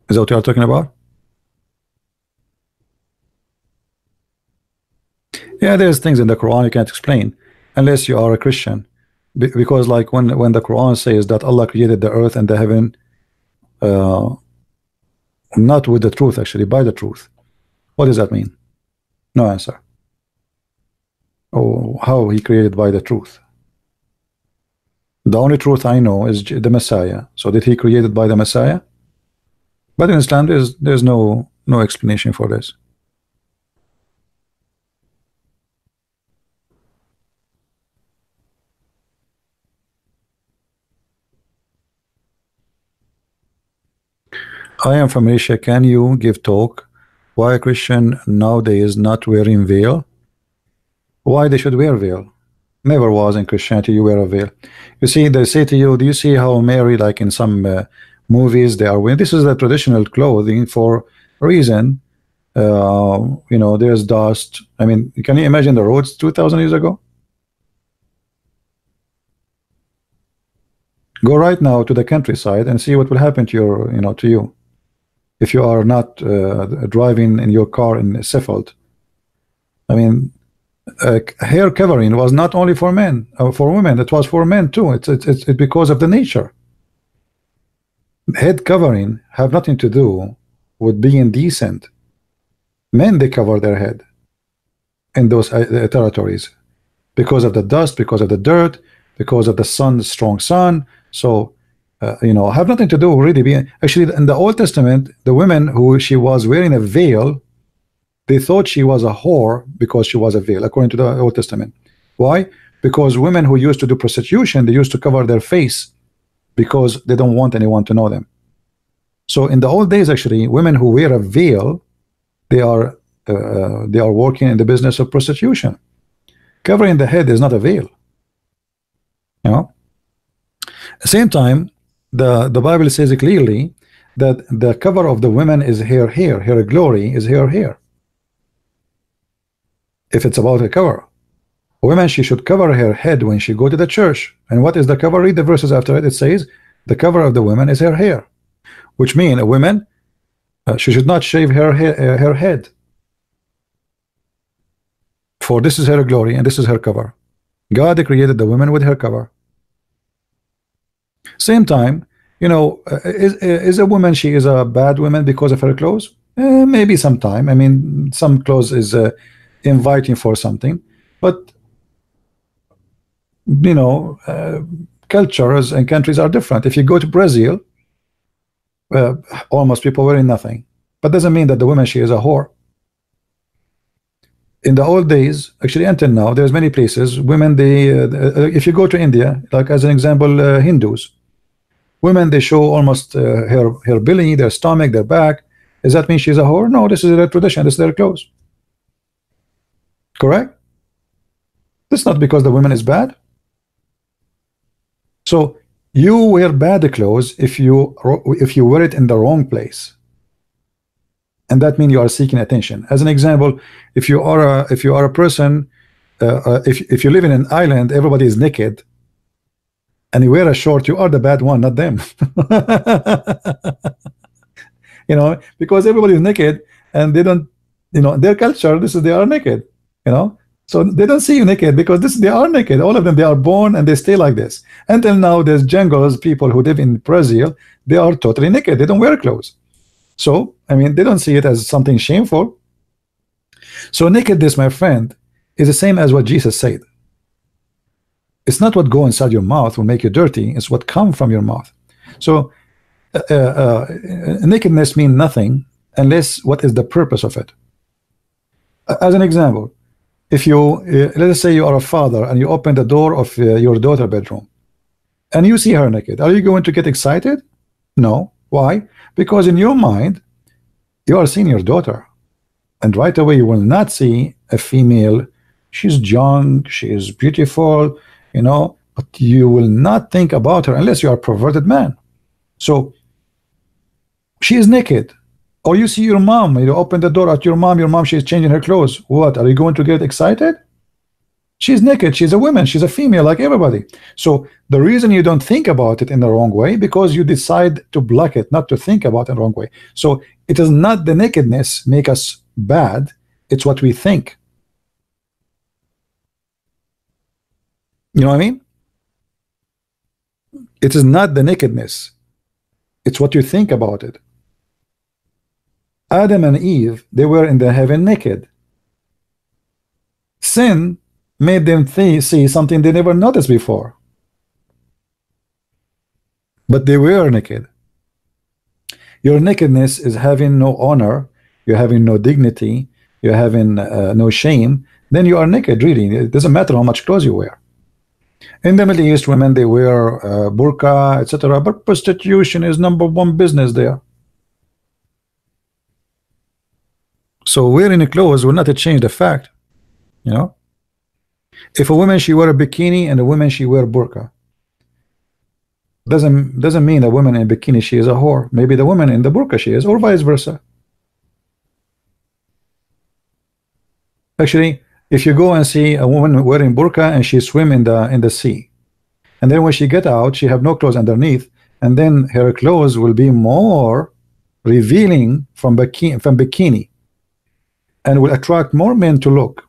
Is that what you are talking about? Yeah, there's things in the Quran you can't explain unless you are a Christian. Because like when the Quran says that Allah created the earth and the heaven, uh, not with the truth, actually, by the truth. What does that mean? No answer. Oh, how he created by the truth? The only truth I know is the Messiah. So did he create it by the Messiah? But in Islam, there's no explanation for this. I am from Asia. Can you give talk why a Christian nowadays not wearing veil? Why they should wear veil? Never was in Christianity you wear a veil. You see, they say to you, do you see how Mary, like in some movies, they are wearing? This is the traditional clothing for a reason. You know, there's dust. I mean, can you imagine the roads 2,000 years ago? Go right now to the countryside and see what will happen to your, you know, to you if you are not driving in your car in Sheffield. I mean, hair covering was not only for men, for women. It was for men too. It's because of the nature. Head covering have nothing to do with being decent. Men, they cover their head in those territories because of the dust, because of the dirt, because of the sun, the strong sun. So you know, have nothing to do really being. Actually, in the Old Testament, the women who she was wearing a veil, they thought she was a whore because she was a veil, according to the Old Testament. Why? Because women who used to do prostitution, they used to cover their face because they don't want anyone to know them. So in the old days, actually, women who wear a veil, they are working in the business of prostitution. Covering the head is not a veil. You know. At the same time, the Bible says clearly that the cover of the women is her hair. Her glory is her hair. If it's about a cover, women, she should cover her head when she go to the church. And what is the cover? Read the verses after it. It says the cover of the women is her hair, which means a woman, she should not shave her head, for this is her glory and this is her cover. God created the women with her cover. Same time, you know, is a woman, she is a bad woman because of her clothes? Maybe sometime. I mean, some clothes is inviting for something, but you know, cultures and countries are different. If you go to Brazil, almost people wearing nothing, but doesn't mean that the woman, she is a whore. In the old days, actually until now, there's many places women, they if you go to India, like as an example, Hindus, women, they show almost her belly, their stomach, their back. Does that mean she's a whore? No, this is their tradition, this is their clothes. Correct? This is not because the woman is bad. So you wear bad clothes if you wear it in the wrong place, and that means you are seeking attention. As an example, if you are a person, if you live in an island, everybody is naked, and you wear a short, you are the bad one, not them. You know, because everybody is naked, and they don't, you know, their culture, this is, they are naked, you know. So they don't see you naked because they are naked. All of them, they are born and they stay like this. Until now, there's jungles, people who live in Brazil, they are totally naked. They don't wear clothes. So, I mean, they don't see it as something shameful. So nakedness, my friend, is the same as what Jesus said. It's not what go inside your mouth will make you dirty. It's what come from your mouth. So nakedness means nothing unless what is the purpose of it. As an example, if you let us say you are a father and you open the door of your daughter's bedroom and you see her naked, are you going to get excited? No. Why? Because in your mind you are seeing your daughter, and right away you will not see a female. She's young, she is beautiful, you know, but you will not think about her unless you are a perverted man. So she is naked. Or you see your mom, you open the door at your mom, she is changing her clothes. What, are you going to get excited? She's naked. She's a woman. She's a female like everybody. So the reason you don't think about it in the wrong way, because you decide to block it, not to think about it in the wrong way. So it is not the nakedness make us bad. It's what we think. You know what I mean? It is not the nakedness. It's what you think about it. Adam and Eve, they were in the heaven naked. Sin made them see something they never noticed before. But they were naked. Your nakedness is having no honor, you're having no dignity, you're having no shame. Then you are naked, really. It doesn't matter how much clothes you wear. In the Middle East, women, they wear burqa, etc. But prostitution is #1 business there. So wearing clothes will not change the fact, you know. If a woman she wear a bikini and a woman she wear burqa, doesn't mean a woman in bikini she is a whore. Maybe the woman in the burqa she is, or vice versa. Actually, if you go and see a woman wearing burqa and she swim in the sea, and then when she get out, she have no clothes underneath, and then her clothes will be more revealing from bikini, and will attract more men to look.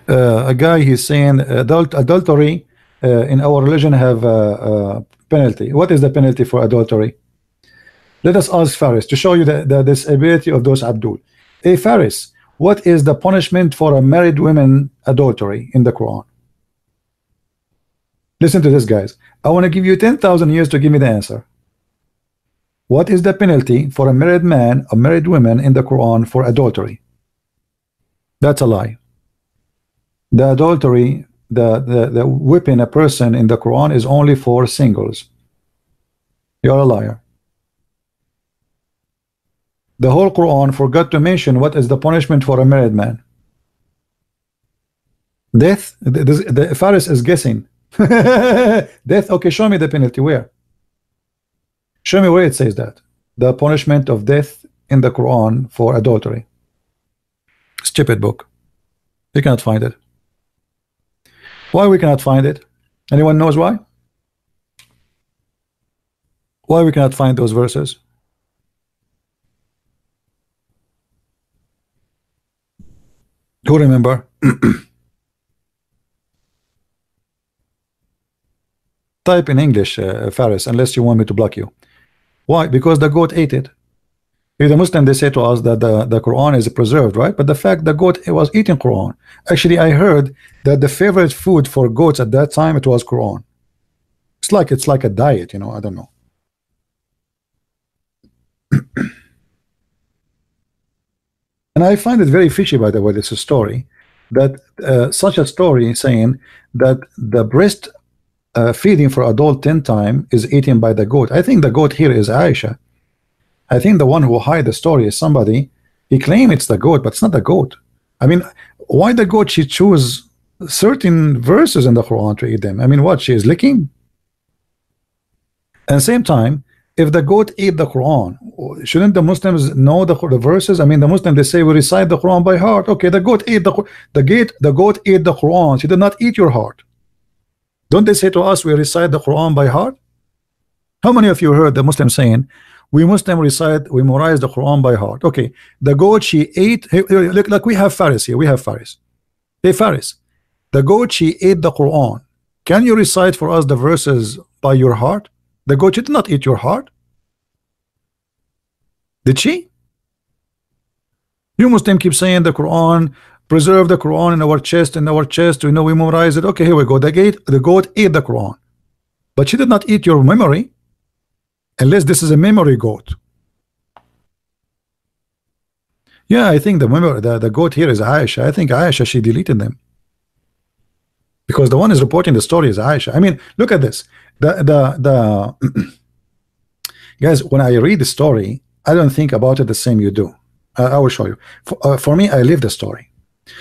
A guy, he's saying adultery in our religion have a penalty. What is the penalty for adultery? Let us ask Faris to show you the disability of those Abdul. Hey Faris, what is the punishment for a married woman adultery in the Quran? Listen to this, guys. I want to give you 10,000 years to give me the answer. What is the penalty for a married man or married woman in the Quran for adultery? That's a lie. The adultery, the whipping a person in the Quran is only for singles. You're a liar. The whole Quran forgot to mention what is the punishment for a married man. Death. The Faris is guessing. Death. Okay, show me the penalty. Where? Show me where it says that the punishment of death in the Quran for adultery. Stupid book. You cannot find it. Why we cannot find it? Anyone knows why? Why we cannot find those verses? Who remember? Type in English, Faris, unless you want me to block you. Why? Because the goat ate it. If the Muslim, they say to us that the Quran is preserved, right? But the fact the goat was eating Quran. Actually, I heard that the favorite food for goats at that time, it was Quran. It's like a diet, you know. I don't know. And I find it very fishy, by the way, this story, that such a story saying that the breast feeding for adult 10 times is eaten by the goat. I think the goat here is Aisha. I think the one who hide the story is somebody. He claims it's the goat, but it's not the goat. I mean, why the goat? She choose certain verses in the Quran to eat them. I mean, what? She is licking? At the same time, if the goat ate the Quran, shouldn't the Muslims know the verses? I mean, the Muslims, they say we recite the Quran by heart. Okay, the goat ate the goat ate the Quran. She did not eat your heart. Don't they say to us we recite the Quran by heart? How many of you heard the Muslim saying we memorize the Quran by heart? Okay, the goat she ate. Hey, look, we have Faris here. We have Faris. Hey Faris, the goat she ate the Quran. Can you recite for us the verses by your heart? The goat did not eat your heart. Did she? You Muslim keep saying the Quran, preserve the Quran in our chest, we know we memorize it. Okay, here we go. The goat ate the Quran, but she did not eat your memory, unless this is a memory goat. Yeah, I think the goat here is Aisha. I think Aisha, she deleted them, because the one is reporting the story is Aisha. I mean, look at this. Guys, when I read the story, I don't think about it the same you do. I will show you. For me, I live the story.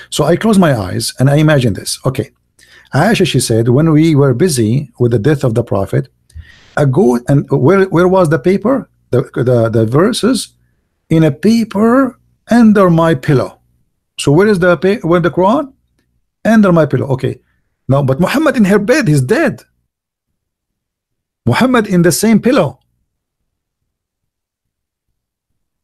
So I close my eyes and I imagine this. Okay, Aisha, she said, when we were busy with the death of the Prophet, a goat, and where was the paper? The verses in a paper under my pillow. So where is the Quran? Under my pillow. Okay. No, but Muhammad in her bed, he's dead. Muhammad in the same pillow.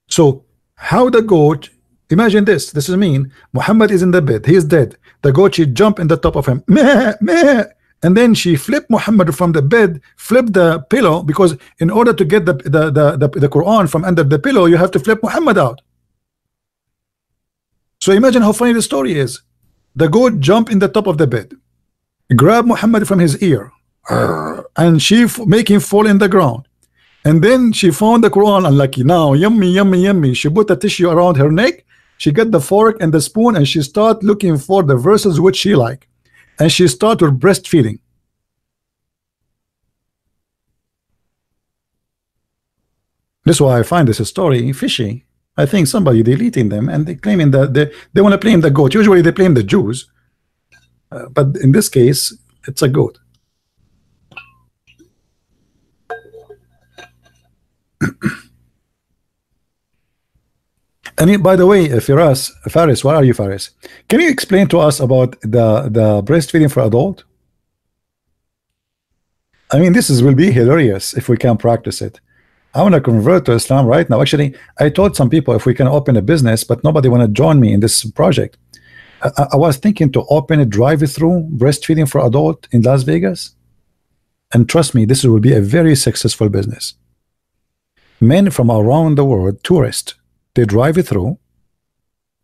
So how the goat, imagine this, this is mean. Muhammad is in the bed, he is dead. The goat, she jump in the top of him, meh, meh. And then she flipped Muhammad from the bed, flipped the pillow, because in order to get the Quran from under the pillow, you have to flip Muhammad out. So imagine how funny the story is. The goat jump in the top of the bed, grab Muhammad from his ear, and she make him fall in the ground. And then she found the Quran, unlucky now, yummy, yummy, yummy. She put a tissue around her neck, she got the fork and the spoon, and she start looking for the verses which she like. And she started breastfeeding. This is why I find this story fishy. I think somebody deleting them, and they claiming that they want to blame the goat. Usually they blame the Jews, but in this case, it's a goat. And by the way, Faris, where are you, Faris? Can you explain to us about the breastfeeding for adult? I mean, will be hilarious if we can practice it. I want to convert to Islam right now. Actually, I told some people if we can open a business, but nobody want to join me in this project. I was thinking to open a drive-through breastfeeding for adult in Las Vegas. And trust me, this will be a very successful business. Men from around the world, tourists, they drive it through,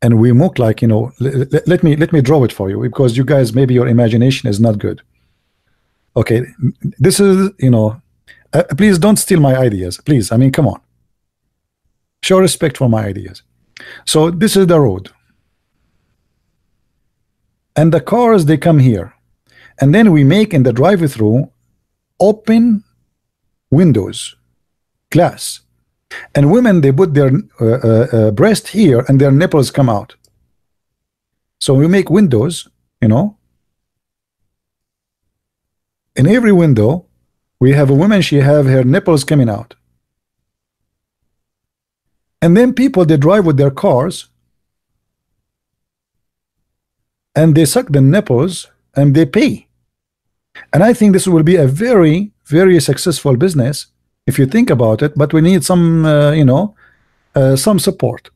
and we look like, you know, let me draw it for you, because you guys, maybe your imagination is not good. Okay, this is, you know, please don't steal my ideas, please. I mean, come on, show respect for my ideas. So this is the road, and the cars, they come here, and then we make in the drive-through open windows, glass. And women, they put their breast here and their nipples come out. So we make windows, you know. In every window, we have a woman, she have her nipples coming out. And then people, they drive with their cars and they suck the nipples and they pay. And I think this will be a very, very successful business if you think about it, but we need some, you know, some support.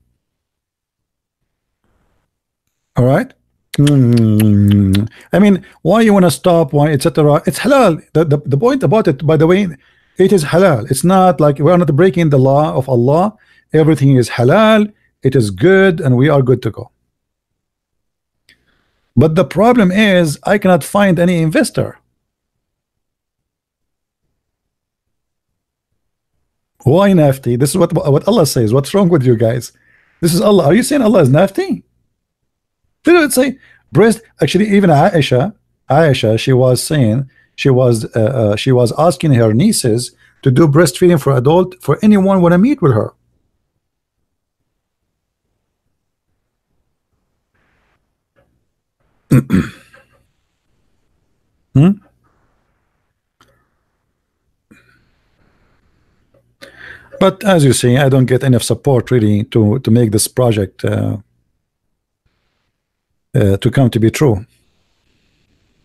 All right. I mean, why you want to stop? Why, etc. It's halal. The point about it, by the way, it is halal. It's not like we are not breaking the law of Allah. Everything is halal. It is good, and we are good to go. But the problem is, I cannot find any investor. Why nafty? This is what Allah says. What's wrong with you guys? This is Allah. Are you saying Allah is nafty? Did it say breast? Actually, even Aisha, she was saying, she was asking her nieces to do breastfeeding for adult for anyone want to meet with her. But as you see, I don't get enough support really to make this project to come to be true.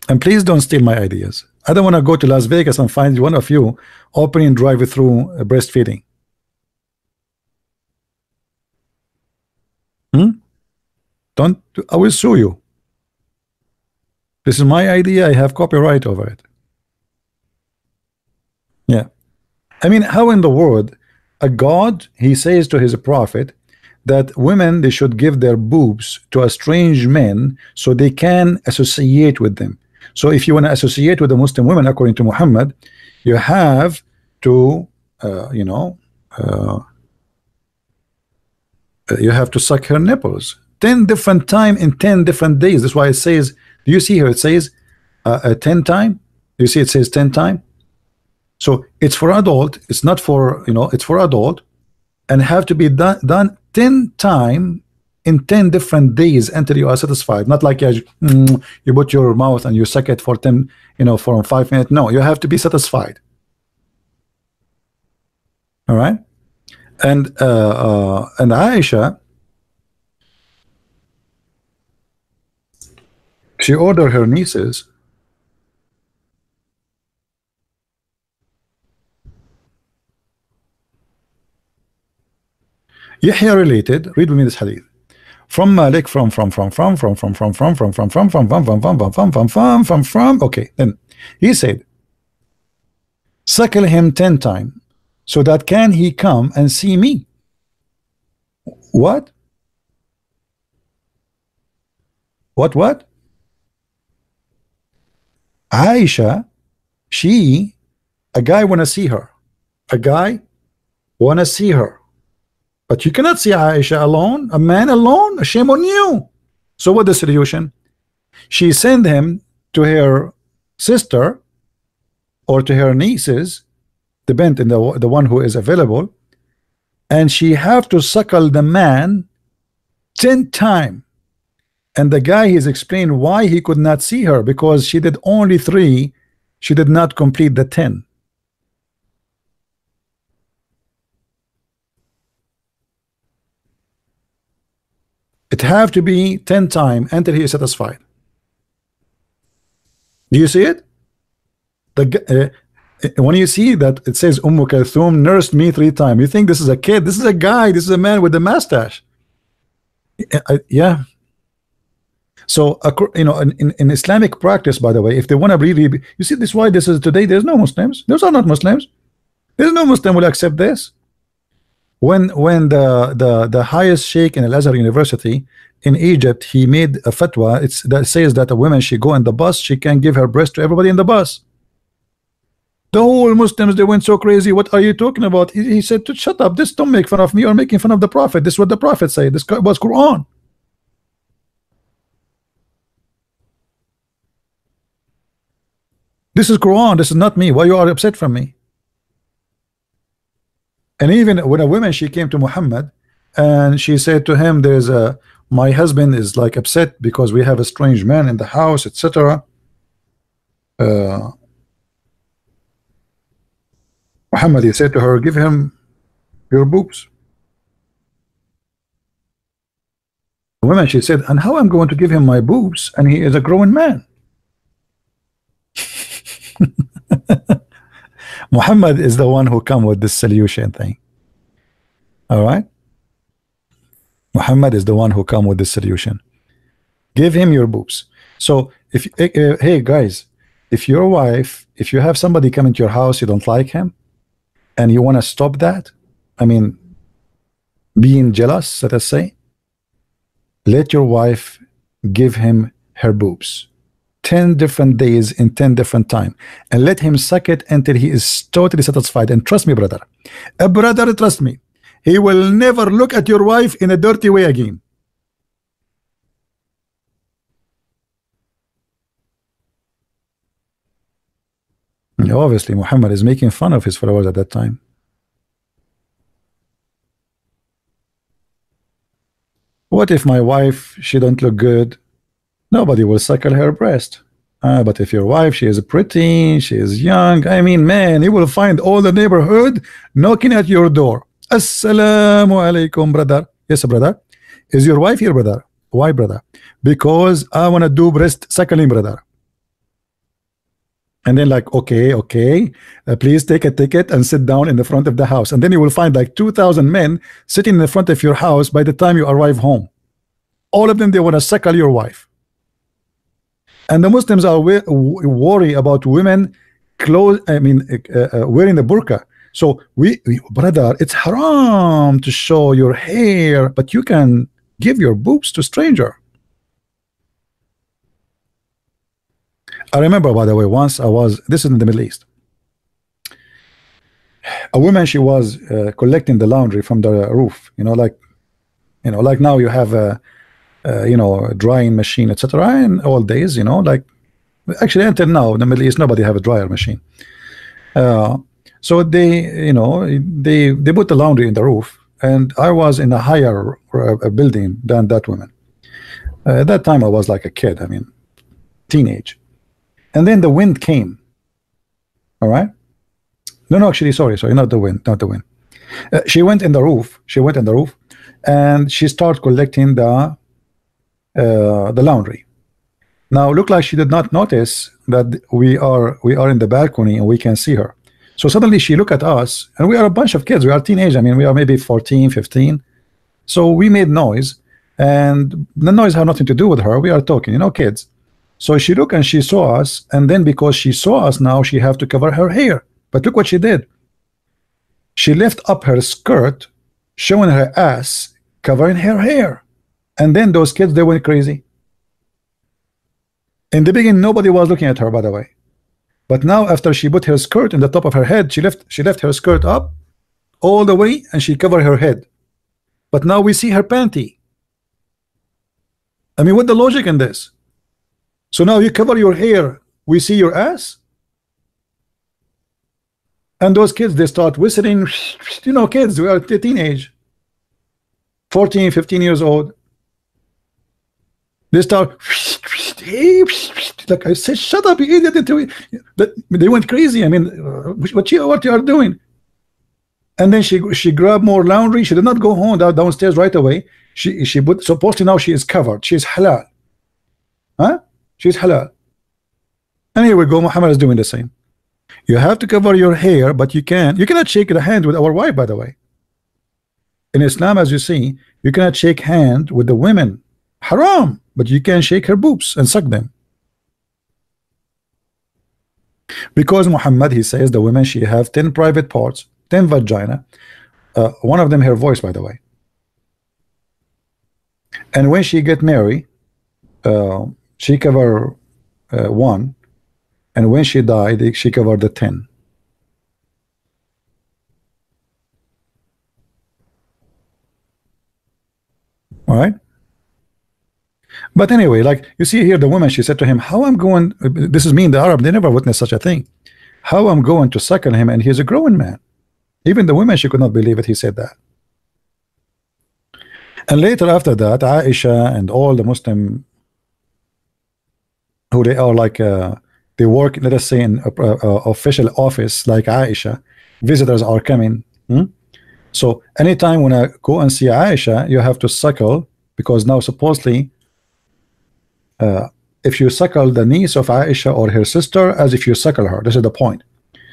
And please don't steal my ideas. I don't want to go to Las Vegas and find one of you opening drive-through breastfeeding. Don't. I will sue you. This is my idea. I have copyright over it. Yeah. I mean, how in the world a God, he says to his prophet that women, they should give their boobs to a strange men so they can associate with them. So if you want to associate with the Muslim women, according to Muhammad, you have to you know, you have to suck her nipples 10 different times in 10 different days. That's why it says, do you see here it says 10 times? You see it says 10 times. So it's for adult, it's not for, you know, it's for adult, and have to be done 10 times in 10 different days until you are satisfied. Not like you put your mouth and you suck it for 10, you know, for 5 minutes. No, you have to be satisfied. All right. And Aisha, She ordered her nieces. Yahya related, read with me this hadith. From Malik, from, okay, then he said, suckle him 10 times, so that can he come and see me. What? What? Aisha, a guy wanna see her. A guy wanna see her. But you cannot see Aisha alone, a man alone, shame on you. So what the solution? She sent him to her sister or to her nieces, depend on the one who is available, and she have to suckle the man 10 times. And the guy has explained why he could not see her, because she did only 3, she did not complete the 10. It have to be 10 times until he is satisfied. Do you see it? When you see that it says Kulthum nursed me 3 times, you think this is a kid. This is a guy. This is a man with a mustache. Yeah. So you know, in Islamic practice, by the way, if they want to really, you see this, why this is today, there's no Muslims. Those are not Muslims. There's no Muslim will accept this. When the highest sheikh in Al-Azhar University in Egypt, he made a fatwa, that says that a woman, she go in the bus, she can give her breast to everybody in the bus. The whole Muslims, they went so crazy. What are you talking about? He said, to shut up, this, don't make fun of me or making fun of the Prophet. This is what the Prophet said. This was Quran. This is Quran. This is not me. Why you are upset from me? And even when a woman, she came to Muhammad and she said to him, there's a, my husband is like upset because we have a strange man in the house, etc. Muhammad, he said to her, give him your boobs. The woman, she said, and how I'm going to give him my boobs and he is a grown man? Muhammad is the one who come with this solution thing. All right, Muhammad is the one who come with this solution. Give him your boobs. So if hey guys, if your wife, if you have somebody come into your house, you don't like him and you want to stop that, I mean being jealous, let us say, let your wife give him her boobs 10 different days in 10 different time, and let him suck it until he is totally satisfied. And trust me, brother, trust me, he will never look at your wife in a dirty way again. And obviously Muhammad is making fun of his followers at that time. What if my wife, she don't look good? Nobody will suckle her breast. But if your wife, she is pretty, she is young, I mean, man, you will find all the neighborhood knocking at your door. Assalamu alaikum, brother. Yes, brother. Is your wife here, brother? Why, brother? Because I want to do breast suckling, brother. And then like, okay, please take a ticket and sit down in the front of the house. And then you will find like 2,000 men sitting in the front of your house by the time you arrive home. All of them, they want to suckle your wife. And the Muslims are worried about women wearing the burqa. So brother, it's haram to show your hair, but you can give your boobs to stranger. I remember, by the way, once this is in the Middle East. A woman, she was collecting the laundry from the roof. Like now you have a drying machine, etc. In old days, like actually until now in the Middle East, nobody have a dryer machine. So they put the laundry in the roof, and I was in a higher building than that woman. At that time, I was like a kid. I mean, teenage. And then the wind came. All right. No, actually, sorry, not the wind, she went in the roof. And she started collecting the laundry. Now look like she did not notice that we are in the balcony and we can see her. So suddenly she look at us, and we are a bunch of kids. We are teenage. I mean, we are maybe 14, 15. So we made noise, and the noise had nothing to do with her. We are talking, you know, kids. So she looked and she saw us, and then because she saw us, now she have to cover her hair. But look what she did. She lift up her skirt, showing her ass, covering her hair. And then those kids, they went crazy. In the beginning, nobody was looking at her, by the way. But now, after she put her skirt in the top of her head, she left her skirt up all the way, and she covered her head. But now we see her panty. I mean, what the logic in this? So now you cover your hair, we see your ass? And those kids, they start whistling, you know, kids, we are teenage, 14, 15 years old. They start, like I said, shut up, you idiot. They went crazy. I mean, what you are doing? And then she grabbed more laundry. She did not go home downstairs right away. She put, supposedly now she is covered. She's halal. Huh? She's halal. And here we go. Muhammad is doing the same. You have to cover your hair, but you cannot shake the hand with our wife, by the way. In Islam, as you see, you cannot shake hand with the women. Haram. But you can shake her boobs and suck them. Because Muhammad, he says the women, she have 10 private parts, 10 vagina. One of them her voice, by the way. And when she get married, she cover one. And when she died, she covered the 10. All right. But anyway, like you see here, the woman, she said to him, how I'm going, this is me in the Arab, they never witnessed such a thing. How I'm going to suckle him, and he's a growing man. Even the women, she could not believe it. He said that. And later after that, Aisha and all the Muslim who they are like, they work, let us say, in official office like Aisha, visitors are coming. So anytime when I go and see Aisha, you have to suckle, because now supposedly if you suckle the niece of Aisha or her sister, as if you suckle her. This is the point.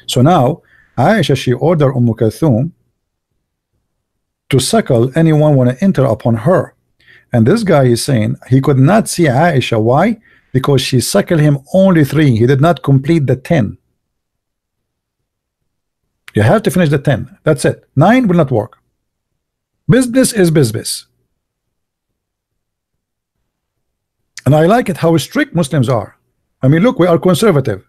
So now Aisha, she ordered Kulthum to suckle anyone want to enter upon her. And this guy is saying he could not see Aisha. Why? Because she suckled him only 3. He did not complete the 10. You have to finish the 10. That's it. 9 will not work. Business is business. And I like it how strict Muslims are. I mean, look, we are conservative.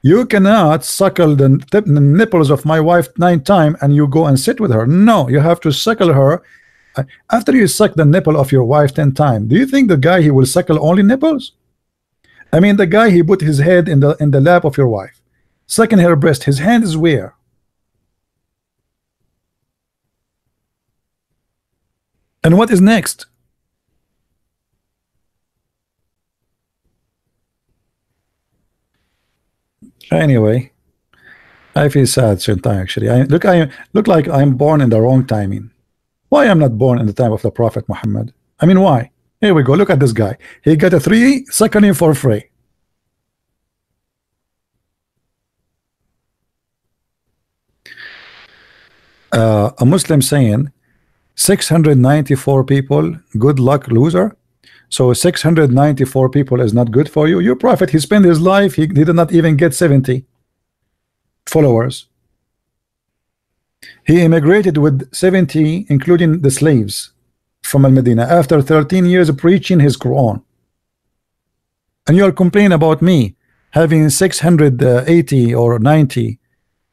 You cannot suckle the nipples of my wife 9 times and you go and sit with her. No, you have to suckle her. After you suck the nipple of your wife 10 times, do you think the guy, he will suckle only nipples? I mean, the guy, he put his head in the lap of your wife, sucking her breast. His hand is where? And what is next? Anyway, I feel sad sometimes. Actually, I look like I'm born in the wrong timing. Why I'm not born in the time of the Prophet Muhammad? I mean, why? Here we go. Look at this guy. He got a 3 suckling for free. A Muslim saying 694 people, good luck, loser. So 694 people is not good for you. Your prophet, he spent his life, he did not even get 70 followers. He immigrated with 70, including the slaves from Al-Medina, after 13 years of preaching his Quran. And you are complaining about me having 680 or 90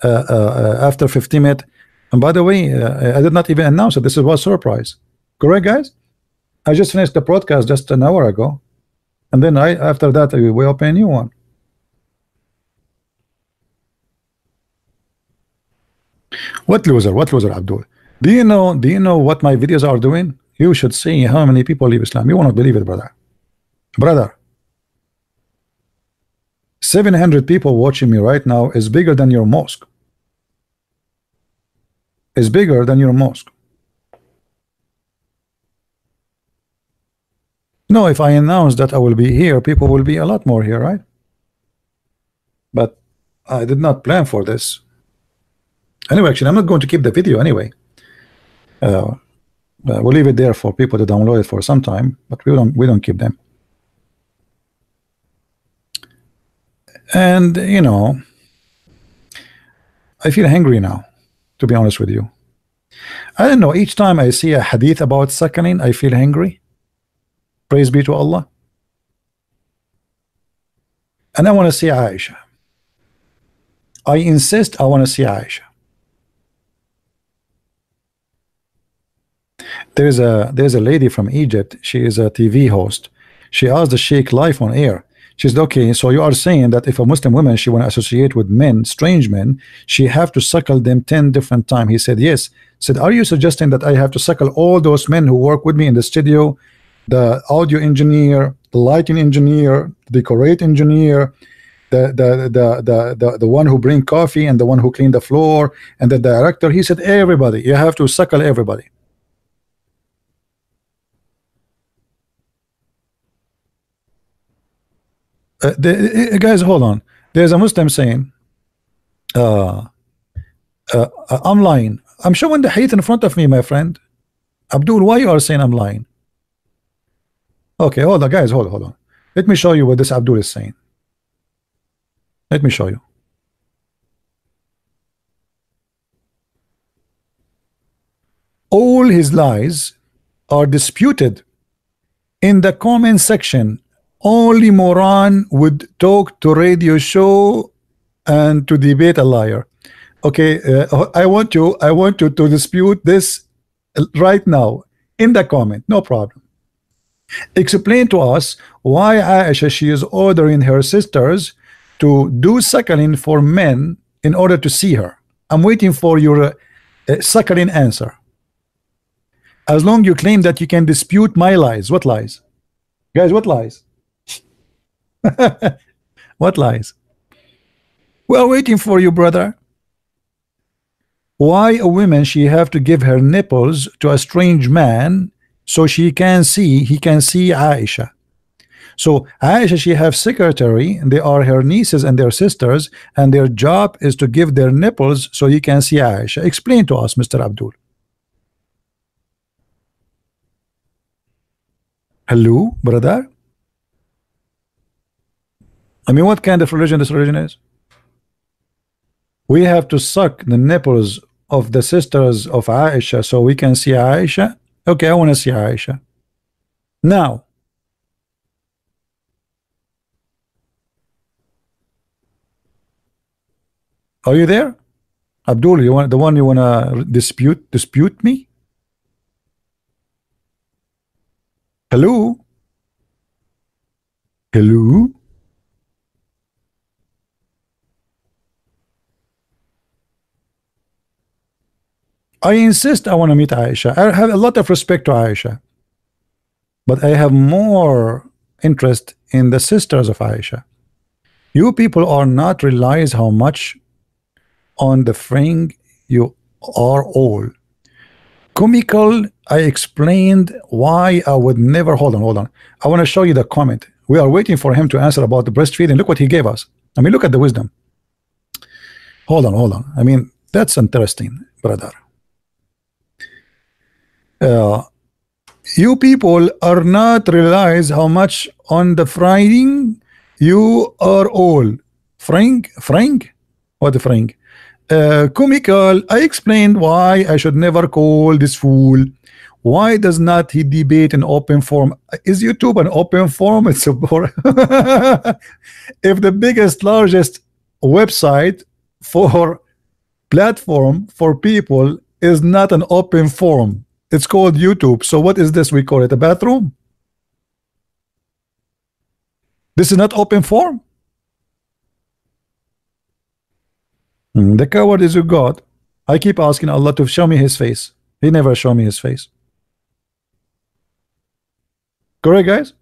after 50 minutes. And by the way, I did not even announce it. This was a surprise. Correct, guys? I just finished the broadcast just an hour ago, and then after that we open a new one. What loser? What loser, Abdul? Do you know what my videos are doing? You should see how many people leave Islam. You won't believe it, brother. 700 people watching me right now is bigger than your mosque. Is bigger than your mosque. No, if I announce that I will be here, people will be a lot more here, right? But I did not plan for this. Anyway, actually, I'm not going to keep the video anyway. We'll leave it there for people to download it for some time, but we don't keep them. And you know, I feel hungry now, to be honest with you. I don't know, each time I see a hadith about suckling, I feel hungry. Praise be to Allah. And I want to see Aisha. I insist I want to see Aisha. There's a lady from Egypt. She is a TV host. She asked the Sheikh live on air. She said, okay, so you are saying that if a Muslim woman, she want to associate with men, strange men, she have to suckle them 10 different times. He said, yes. Said, are you suggesting that I have to suckle all those men who work with me in the studio, the audio engineer, the lighting engineer, the decorate engineer, the one who bring coffee, and the one who clean the floor, and the director? He said, everybody, you have to suckle everybody. Guys, hold on. There's a Muslim saying, I'm lying. I'm showing the hadith in front of me, my friend. Abdul, why you are saying I'm lying? Okay, hold on, guys, hold on. Let me show you what this Abdul is saying. Let me show you. All his lies are disputed in the comment section. Only moron would talk to radio show and to debate a liar. Okay, I want you to dispute this right now in the comment. No problem. Explain to us why Aisha, she is ordering her sisters to do suckling for men in order to see her. I'm waiting for your suckling answer. As long you claim that you can dispute my lies. What lies? Guys, what lies? What lies? We are waiting for you, brother. Why a woman, she have to give her nipples to a strange man so he can see Aisha? So Aisha, she have secretary, and they are her nieces and their sisters, and their job is to give their nipples so he can see Aisha. Explain to us, Mr. Abdul. Hello, brother. I mean, what kind of religion this religion is? We have to suck the nipples of the sisters of Aisha so we can see Aisha? Okay, I want to see Aisha. Now, are you there? Abdul, you want to dispute me? Hello? Hello? I insist I want to meet Aisha. I have a lot of respect to Aisha, but I have more interest in the sisters of Aisha. You people are not realize how much on the fring you are all. Comical, I explained why I would never. Hold on. I want to show you the comment. We are waiting for him to answer about the breastfeeding. Look what he gave us. I mean, look at the wisdom. Hold on. I mean, that's interesting, brother. You people are not realize how much on the frying you are all. Frank? What Frank? Comical, I explained why I should never call this fool. Why does not he debate in open forum? Is YouTube an open forum? It's a if the biggest, largest website for platform for people is not an open forum, it's called YouTube. So what is this? We call it a bathroom. This is not open forum. The coward is your God. I keep asking Allah to show me his face. He never show me his face. Correct, guys?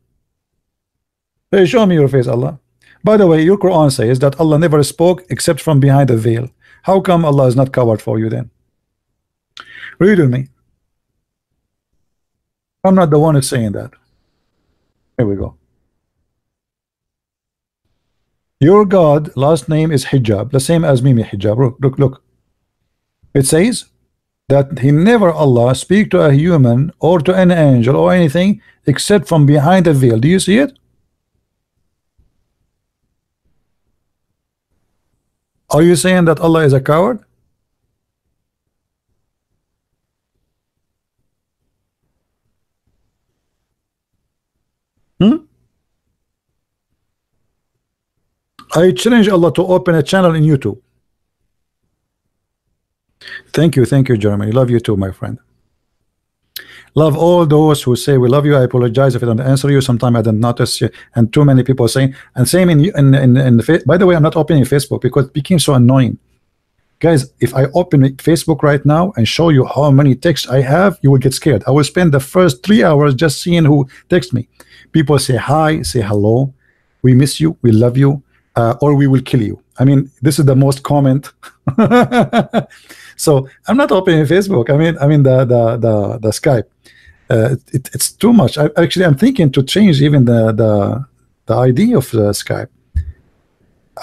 Hey, show me your face, Allah. By the way, your Quran says that Allah never spoke except from behind a veil. How come Allah is not covered for you then? Read with me. I'm not the one who's saying that. Here we go. Your God last name is Hijab, the same as Mimi Hijab. Look. It says that he never Allah speak to a human or to an angel or anything except from behind a veil. Do you see it? Are you saying that Allah is a coward? I challenge Allah to open a channel in YouTube. Thank you, Jeremy. Love you too, my friend. Love all those who say we love you. I apologize if I don't answer you. Sometime I didn't notice you, and too many people saying. And same in the by the way, I'm not opening Facebook because it became so annoying. Guys, if I open Facebook right now and show you how many texts I have, you will get scared. I will spend the first 3 hours just seeing who texts me. People say hi, say hello, we miss you, we love you, or we will kill you. I mean, this is the most comment. So I'm not opening Facebook. I mean the Skype. It's too much. I'm thinking to change even the ID of Skype.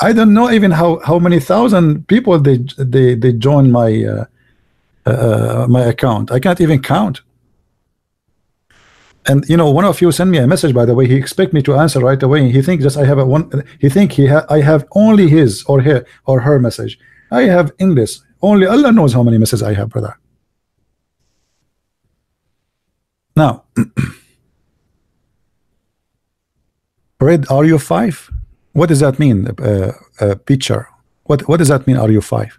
I don't know even how many thousand people they join my my account. I can't even count. And you know, one of you sent me a message, by the way. He expect me to answer right away. He thinks just I have a one. He think I have only his or her message. I have English. Only Allah knows how many messages I have, brother. Now, read RU5. What does that mean? Picture. What does that mean? RU5.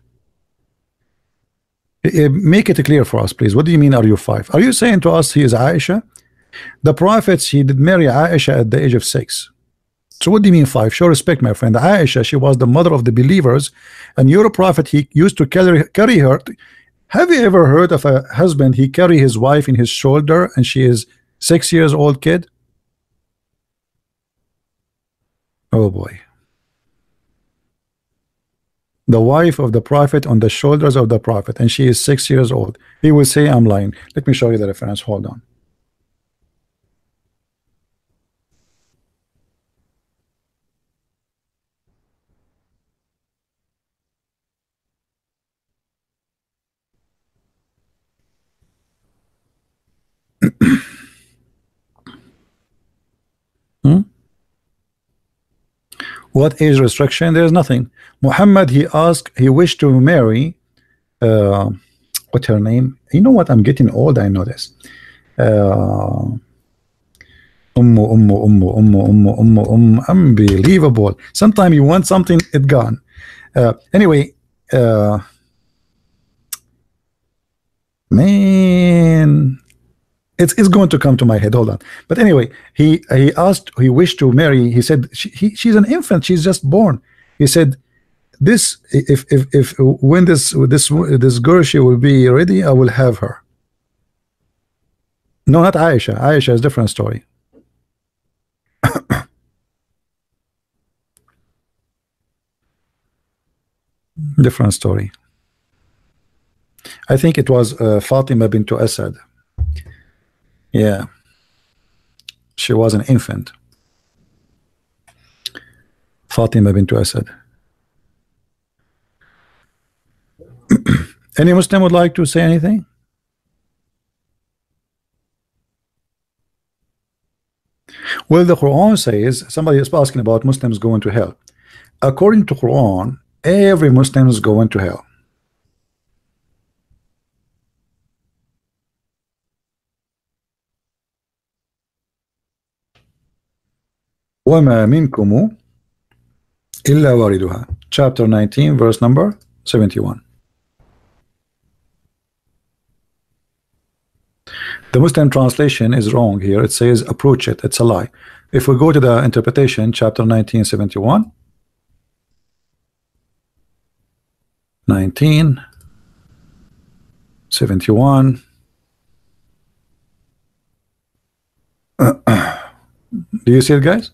Make it clear for us, please. What do you mean RU5? Are you saying to us he is Aisha? The prophets, he did marry Aisha at the age of 6. So what do you mean 5? Show respect, my friend. Aisha, she was the mother of the believers, and your prophet, he used to carry her. Have you ever heard of a husband, he carry his wife in his shoulder and she is 6 years old kid? Oh boy. The wife of the prophet on the shoulders of the prophet, and she is 6 years old. He will say I'm lying. Let me show you the reference. Hold on. What age restriction? There is nothing. Muhammad, he wished to marry what's her name? You know what? I'm getting old, I know this. Unbelievable. Sometimes you want something, it gone. Anyway, man, it's going to come to my head. Hold on. But anyway, he wished to marry. He said she's an infant. She's just born. He said, this if when this girl, she will be ready, I will have her. No, not Aisha. Aisha is a different story. Different story. I think it was Fatima bint Asad. Yeah, she was an infant. Fatima bint Asad. Any Muslim would like to say anything? Well, the Quran says, somebody is asking about Muslims going to hell. According to Quran, every Muslim is going to hell. وَمَا مِنْكُمُ إِلَّا وَارِدُهَا. Chapter 19, verse number 71. The Muslim translation is wrong here. It says approach it. It's a lie. If we go to the interpretation, chapter 1971. 1971. Do you see it, guys?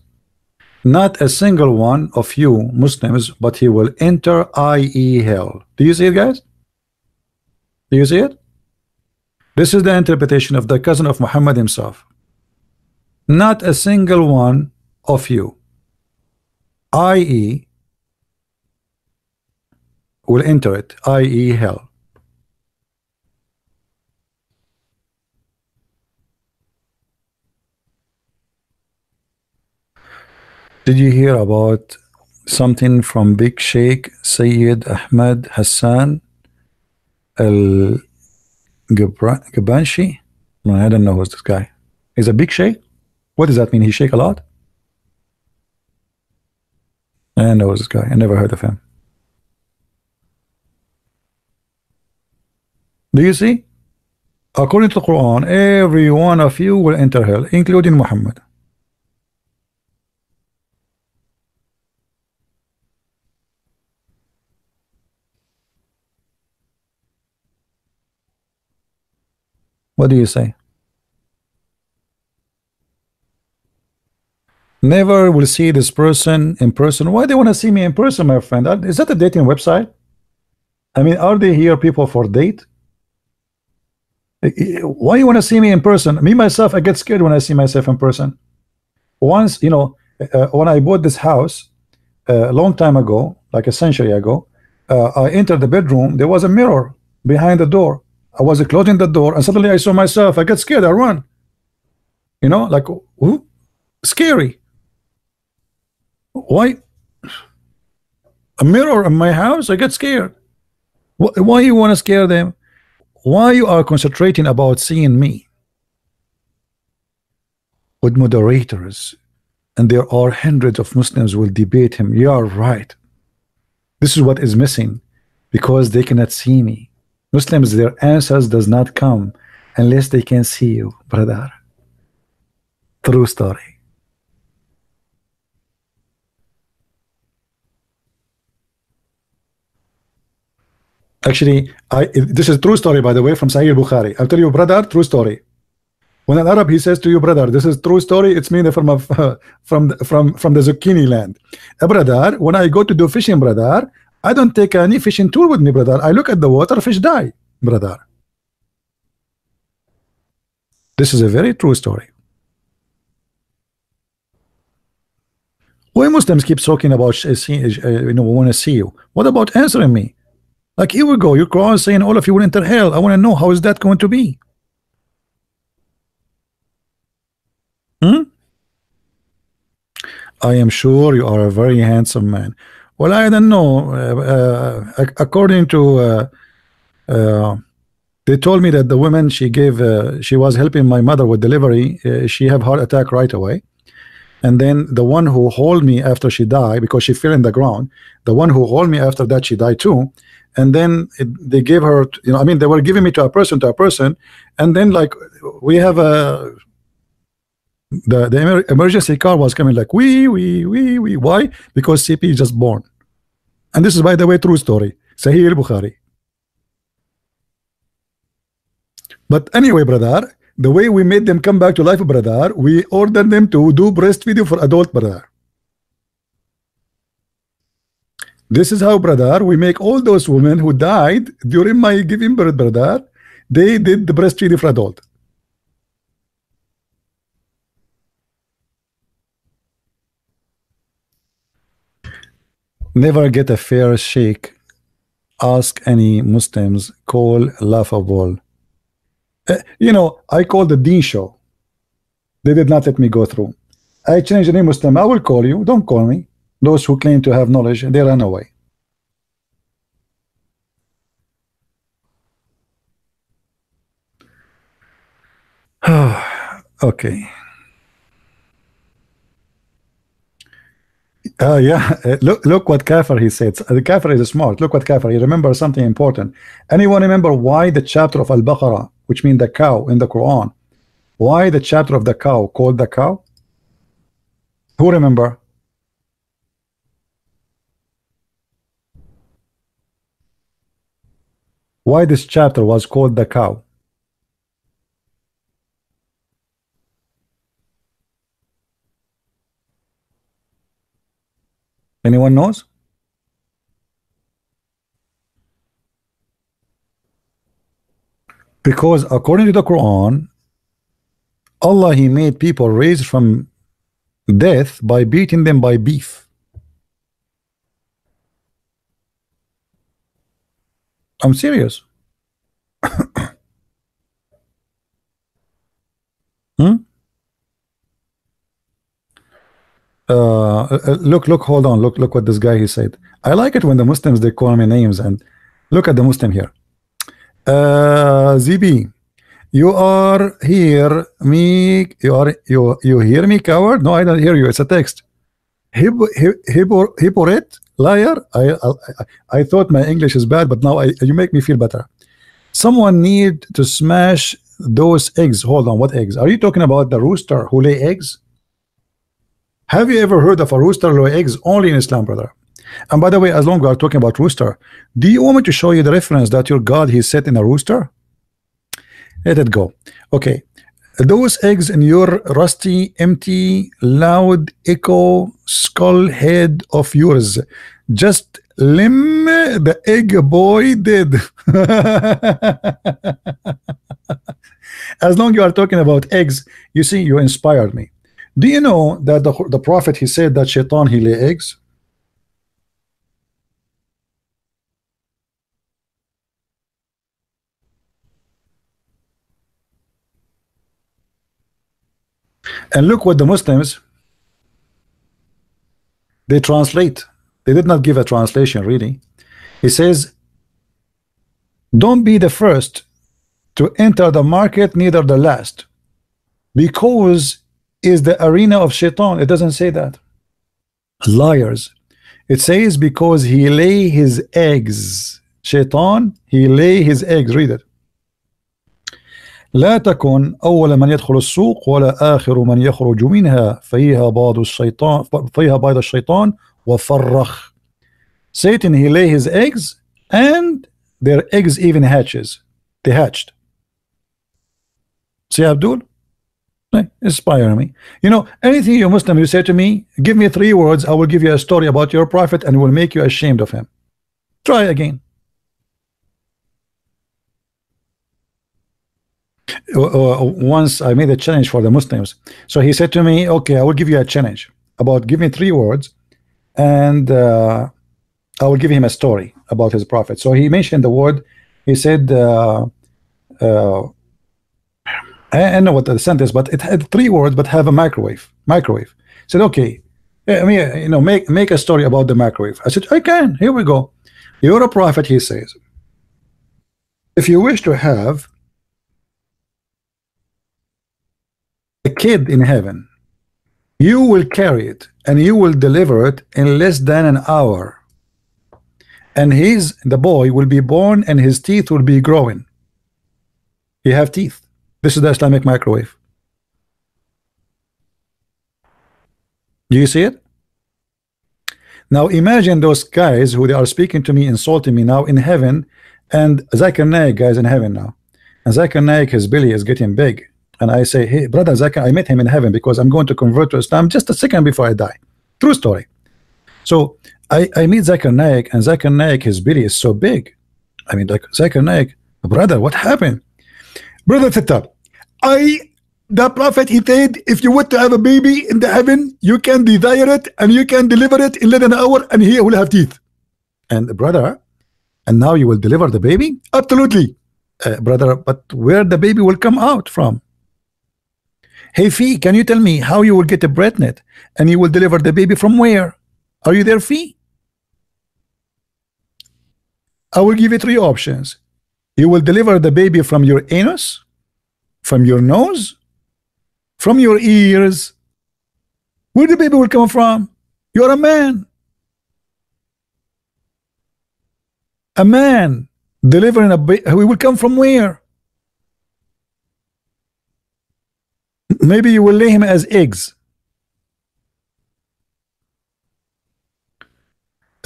Not a single one of you Muslims, but he will enter, i.e. hell. Do you see it, guys? Do you see it? This is the interpretation of the cousin of Muhammad himself. Not a single one of you, i.e., will enter it, i.e., hell. Did you hear about something from Big Sheikh Sayyid Ahmed Hassan Al Gabanshi? No, I don't know who's this guy. He's a big sheikh? What does that mean? He shake a lot? I know this guy. I never heard of him. Do you see? According to the Quran, every one of you will enter hell, including Muhammad. What do you say? Never will see this person in person. Why do you want to see me in person, my friend? Is that a dating website? I mean, are they here people for date? Why you want to see me in person? Me myself, I get scared when I see myself in person. Once, you know, when I bought this house a long time ago, like a century ago, I entered the bedroom. There was a mirror behind the door. I was closing the door, and suddenly I saw myself. I get scared. I run. You know, like, ooh, scary. Why? A mirror in my house? I get scared. Why you want to scare them? Why you are concentrating about seeing me with moderators, and there are hundreds of Muslims will debate him? You are right. This is what is missing, because they cannot see me. Muslims, their answers does not come unless they can see you, brother. True story. Actually, this is true story, by the way, from Sahih Bukhari. I'll tell you, brother, true story. When an Arab he says to you, brother, this is true story, it's mean from a, from the zucchini land. Brother, when I go to do fishing, brother, I don't take any fishing tool with me, brother. I look at the water, fish die, brother. This is a very true story. Why Muslims keep talking about you know, want to see you? What about answering me? Like, here we go, you're Quran saying all of you will enter hell. I want to know, how is that going to be? I am sure you are a very handsome man. Well, I don't know. According to they told me that the woman she gave, she was helping my mother with delivery. She have heart attack right away. And then the one who hold me after she died, because she fell in the ground, the one who hold me after that, she died too. And then they gave her, you know, I mean, they were giving me to a person, and then like we have a the emergency car was coming like wee. Why? Because CP is just born. And this is, by the way, true story. Sahih al-Bukhari. But anyway, brother, the way we made them come back to life, brother, we ordered them to do breastfeeding for adult, brother. This is how, brother, we make all those women who died during my giving birth, brother, they did the breastfeeding for adult. Never get a fair shake. Ask any Muslims, call laughable. You know, I called the Dean show. They did not let me go through. I changed the name Muslim. I will call you. Don't call me. Those who claim to have knowledge, they run away. Okay. Yeah, look what Kafir he said. The Kafir is smart. Look what Kafir, he remembers something important. Anyone remember why the chapter of Al-Baqarah, which means the cow in the Quran, why the chapter of the cow called the cow? Who remember? Why this chapter was called the cow? Anyone knows? Because according to the Quran, Allah, He made people raised from death by beating them by beef. I'm serious. Hmm? Look, hold on, look what this guy he said. I like it when the Muslims they call me names, and look at the Muslim here. ZB, you are here me, you hear me, coward? No, I don't hear you. It's a text. Hypocrite, liar. I thought my English is bad, but now you make me feel better. Someone need to smash those eggs. Hold on, what eggs? Are you talking about the rooster who lay eggs? Have you ever heard of a rooster lay eggs? Only in Islam, brother. And by the way, as long as we are talking about rooster, do you want me to show you the reference that your God he set in a rooster? Let it go. Okay, those eggs in your rusty, empty, loud, echo skull head of yours, just limb the egg boy did. As long as you are talking about eggs, you see, you inspired me. Do you know that the prophet he said that shaitan he lay eggs? And look what the Muslims they translate. They did not give a translation really. He says, don't be the first to enter the market, neither the last, because is the arena of shaitan. It doesn't say that. Liars. It says because he lay his eggs. Shaitan, he lay his eggs. Read it. لا تكن أول من يدخل السوق ولا آخر من يخرج منها فيها بيض الشيطان وفرخ. Satan he lay his eggs and their eggs even hatches. They hatched. See Abdul? Inspire me. You know, anything you Muslim you say to me, give me 3 words, I will give you a story about your prophet and will make you ashamed of him. Try again. Once I made a challenge for the Muslims. So he said to me, okay, I will give you a challenge about give me 3 words and I will give him a story about his prophet. So he mentioned the word, he said I know what the sentence, but it had 3 words, but have a microwave. Said, okay, I mean, you know, make a story about the microwave. I said, I can. Here we go. You're a prophet, he says. If you wish to have a kid in heaven, you will carry it and you will deliver it in less than an hour. And the boy will be born and his teeth will be growing. He have teeth. This is the Islamic microwave. Do you see it? Now imagine those guys who they are speaking to me, insulting me now in heaven, and Zakir Naik guys in heaven now. And Zakir Naik, his belly is getting big. And I say, hey, brother Zakir, I met him in heaven because I'm going to convert to Islam just a second before I die. True story. So I meet Zakir Naik, and Zakir Naik, his belly is so big. I mean, like, Zakir Naik, brother, what happened? Brother Tata, the prophet he said, if you want to have a baby in the heaven, you can desire it and you can deliver it in less than an hour, and he will have teeth. And brother, and now you will deliver the baby? Absolutely, brother. But where the baby will come out from? Hey Fee, can you tell me how you will get a bread net and you will deliver the baby from where? Are you there, Fee? I will give you 3 options. You will deliver the baby from your anus, from your nose, from your ears. Where the baby will come from? You're a man. A man delivering a baby. We will come from where? Maybe you will lay him as eggs.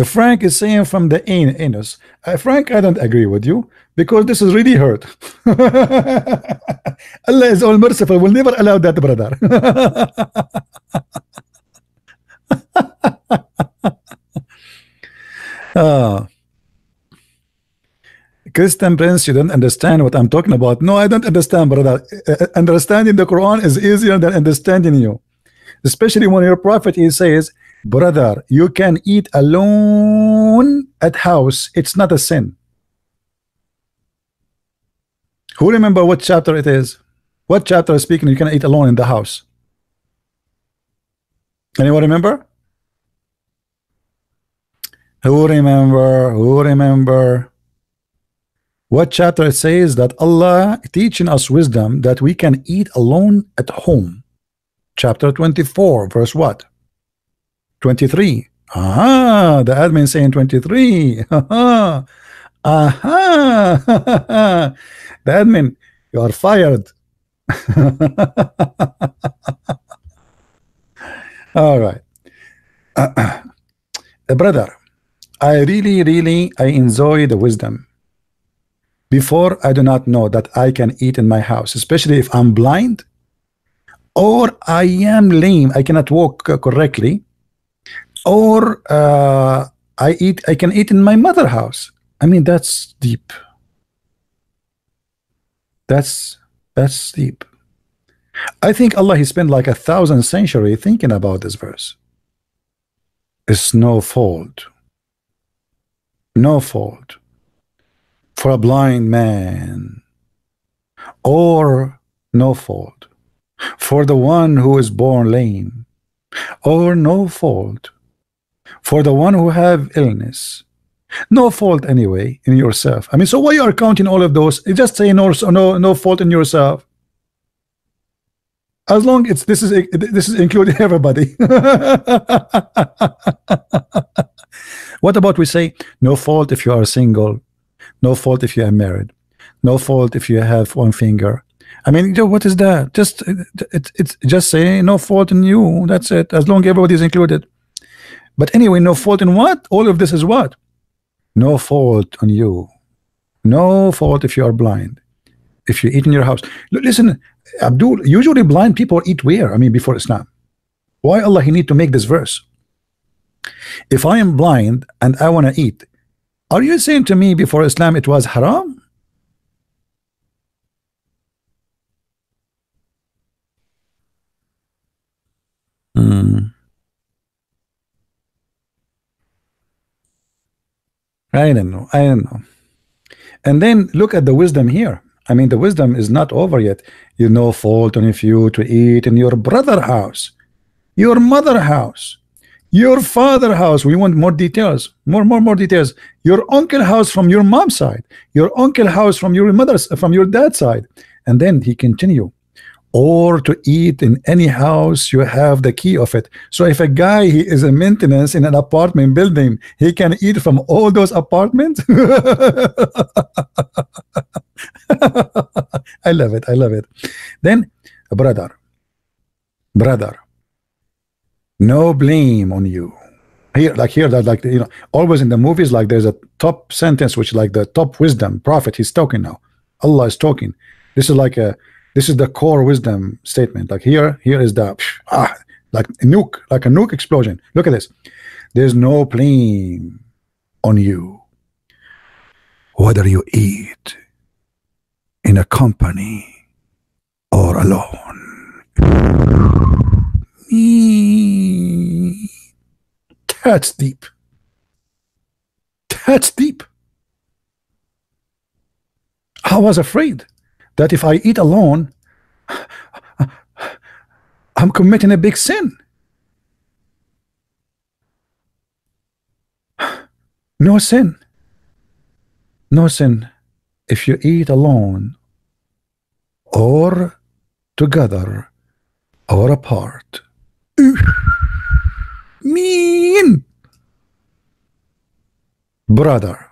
Frank is saying from the anus. Frank, I don't agree with you because this is really hurt. Allah is all merciful, will never allow that, brother. Christian Prince, you don't understand what I'm talking about. No, I don't understand, brother. Understanding the Quran is easier than understanding you, especially when your prophet he says, brother, you can eat alone at house. It's not a sin. Who remember what chapter it is? What chapter is speaking you can eat alone in the house? Anyone remember? Who remember? Who remember? What chapter it says that Allah teaching us wisdom that we can eat alone at home? Chapter 24, verse what? 23. Aha, the admin saying 23. Aha. Aha. The admin, you are fired. All right. Brother, I really I enjoy the wisdom. Before, I do not know that I can eat in my house, especially if I'm blind or I am lame, I cannot walk correctly, or I can eat in my mother house. I mean, that's deep. That's deep. I think Allah he spent like 1,000 centuries thinking about this verse. It's no fault. No fault for a blind man, or no fault for the one who is born lame, or no fault for the one who have illness. No fault anyway in yourself. I mean, so why you are counting all of those? You just say no fault in yourself. As long as this is including everybody. What about we say no fault if you are single, no fault if you are married, no fault if you have one finger. I mean, what is that? Just it's just say no fault in you. That's it. As long as everybody is included. But anyway, no fault in what? All of this is what? No fault on you. No fault if you are blind. If you eat in your house. Listen, Abdul, usually blind people eat where? I mean, before Islam. Why Allah he need to make this verse? If I am blind and I want to eat, are you saying to me before Islam it was haram? I don't know. I don't know. And then look at the wisdom here. I mean, the wisdom is not over yet. You no fault on if you to eat in your brother house, your mother house, your father house. We want more details, more details. Your uncle house from your mom's side, your uncle house from your dad's side. And then he continue, or to eat in any house you have the key of it. So if a guy he is a maintenance in an apartment building, he can eat from all those apartments. I love it. I love it. Then brother, no blame on you. Here, that like, you know, always in the movies, like there's a top sentence which like the top wisdom prophet he's talking now. Allah is talking. This is like the core wisdom statement. Like here is the like a nuke explosion. Look at this. There's no blame on you whether you eat in a company or alone. That's deep. That's deep. I was afraid that if I eat alone, I'm committing a big sin. No sin. No sin if you eat alone or together or apart. Mean. Brother,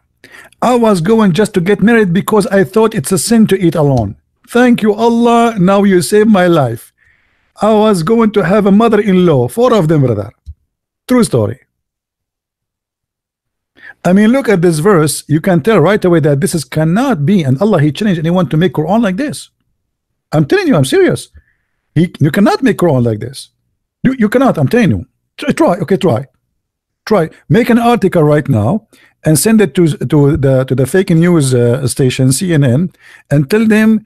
I was going just to get married because I thought it's a sin to eat alone. Thank you, Allah. Now you saved my life. I was going to have a mother-in-law, 4 of them, brother. True story. I mean, look at this verse. You can tell right away that this cannot be, and Allah he challenged anyone to make Quran like this. I'm telling you, I'm serious. You cannot make Quran like this. You cannot. I'm telling you. Try. Okay, try. Try make an article right now and send it to the fake news station CNN and tell them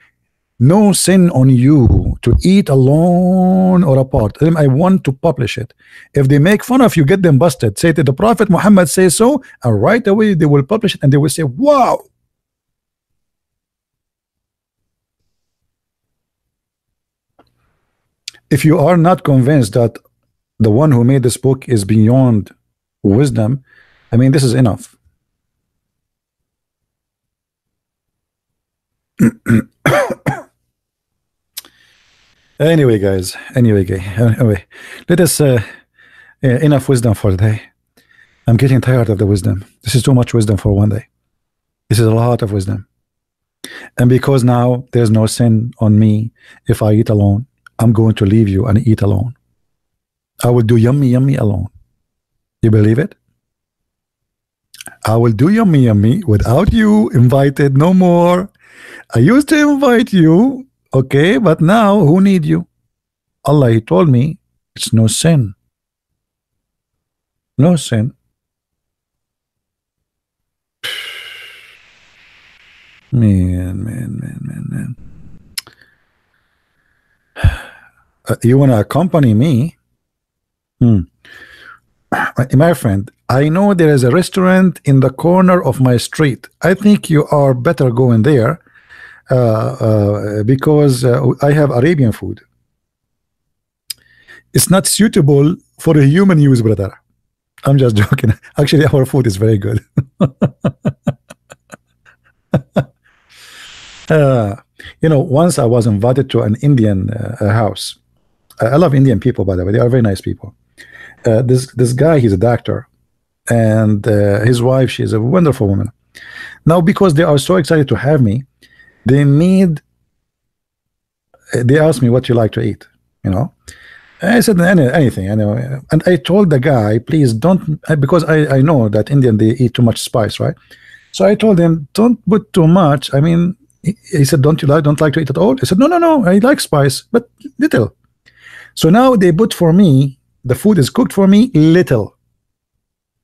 no sin on you to eat alone or apart. Tell them I want to publish it. If they make fun of you, get them busted. Say that the Prophet Muhammad says so, and right away they will publish it and they will say, wow. If you are not convinced that the one who made this book is beyond wisdom, I mean, this is enough. Anyway, guys. Anyway, let us enough wisdom for today. I'm getting tired of the wisdom. This is too much wisdom for one day. This is a lot of wisdom. And because now there's no sin on me if I eat alone, I'm going to leave you and eat alone. I will do yummy yummy alone. You believe it? I will do yummy yummy without you invited no more. I used to invite you, okay, but now who need you? Allah, he told me it's no sin. No sin. Man. You want to accompany me? My friend, I know there is a restaurant in the corner of my street. I think you are better going there because I have Arabian food. It's not suitable for a human use, brother. I'm just joking. Actually, our food is very good. You know, once I was invited to an Indian house. I love Indian people, by the way. They are very nice people. This guy, he's a doctor, and his wife, she's a wonderful woman. Now, because they are so excited to have me, they asked me what you like to eat, you know. I said anything, anyway. And I told the guy, please don't, because I know that Indian, they eat too much spice, right? So I told him, don't put too much. I mean, he said, don't like to eat at all? I said, no, I like spice, but little. So now they put for me, the food is cooked for me little.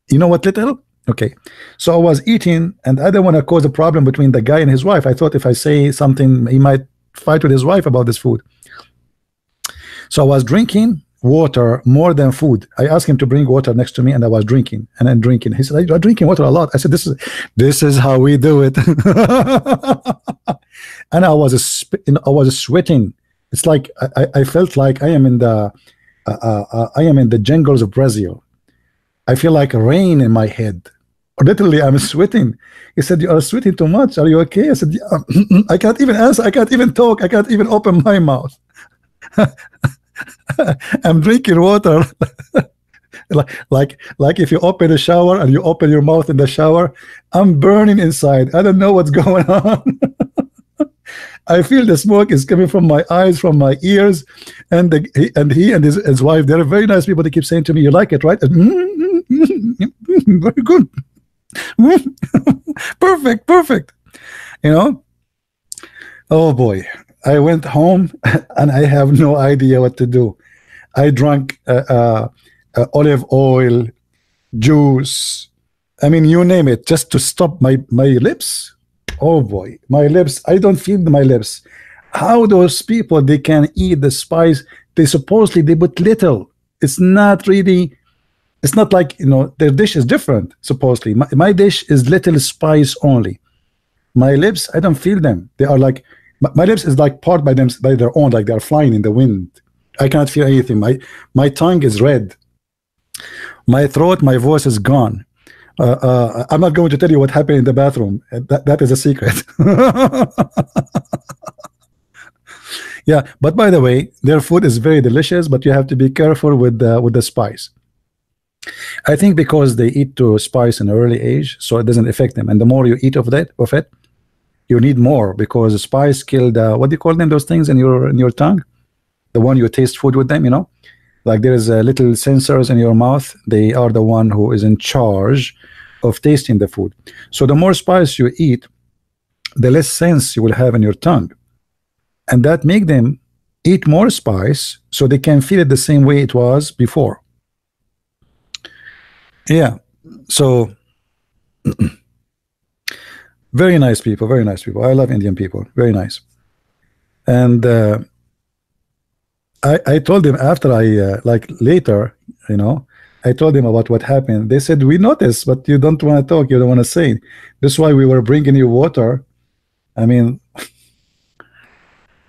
You know what little? Okay. So I was eating, and I don't want to cause a problem between the guy and his wife. I thought if I say something, he might fight with his wife about this food. So I was drinking water more than food. I asked him to bring water next to me, and I was drinking and then drinking. He said, "You're drinking water a lot." I said, "This is how we do it." And I was sweating. It's like I felt like I am in the jungles of Brazil. I feel like rain in my head. Literally, I'm sweating. He said, "You are sweating too much. Are you okay?" I said, "Yeah." I can't even answer. I can't even talk. I can't even open my mouth. I'm drinking water. like if you open a shower and you open your mouth in the shower, I'm burning inside. I don't know what's going on. I feel the smoke is coming from my eyes, from my ears, and he and his wife, they're very nice people. They keep saying to me, "You like it, right?" Very good. Perfect. You know. Oh boy, I went home and I have no idea what to do. I drank olive oil, juice. I mean, you name it, just to stop my lips. Oh boy, my lips, I don't feel my lips. How those people, they can eat the spice, they supposedly put little. It's not really, it's not like, you know, their dish is different, supposedly. My dish is little spice only. My lips, I don't feel them. They are like, my lips is like part by their own, like they're flying in the wind. I cannot feel anything. My tongue is red. My throat, my voice is gone. I'm not going to tell you what happened in the bathroom. That is a secret. Yeah, but by the way, their food is very delicious, but you have to be careful with the spice. I think because they eat to spice in an early age, so it doesn't affect them. And the more you eat of it, you need more, because the spice killed what do you call them? Those things in your tongue, the one you taste food with them. You know, like there is little sensors in your mouth. They are the one who is in charge of tasting the food. So the more spice you eat, the less sense you will have in your tongue, and that make them eat more spice so they can feel it the same way it was before. Yeah. So very nice people, very nice people. I love Indian people, very nice. And I told them after like later, you know, I told them about what happened. They said, we noticed, but you don't want to talk, you don't want to say. That's why we were bringing you water. I mean,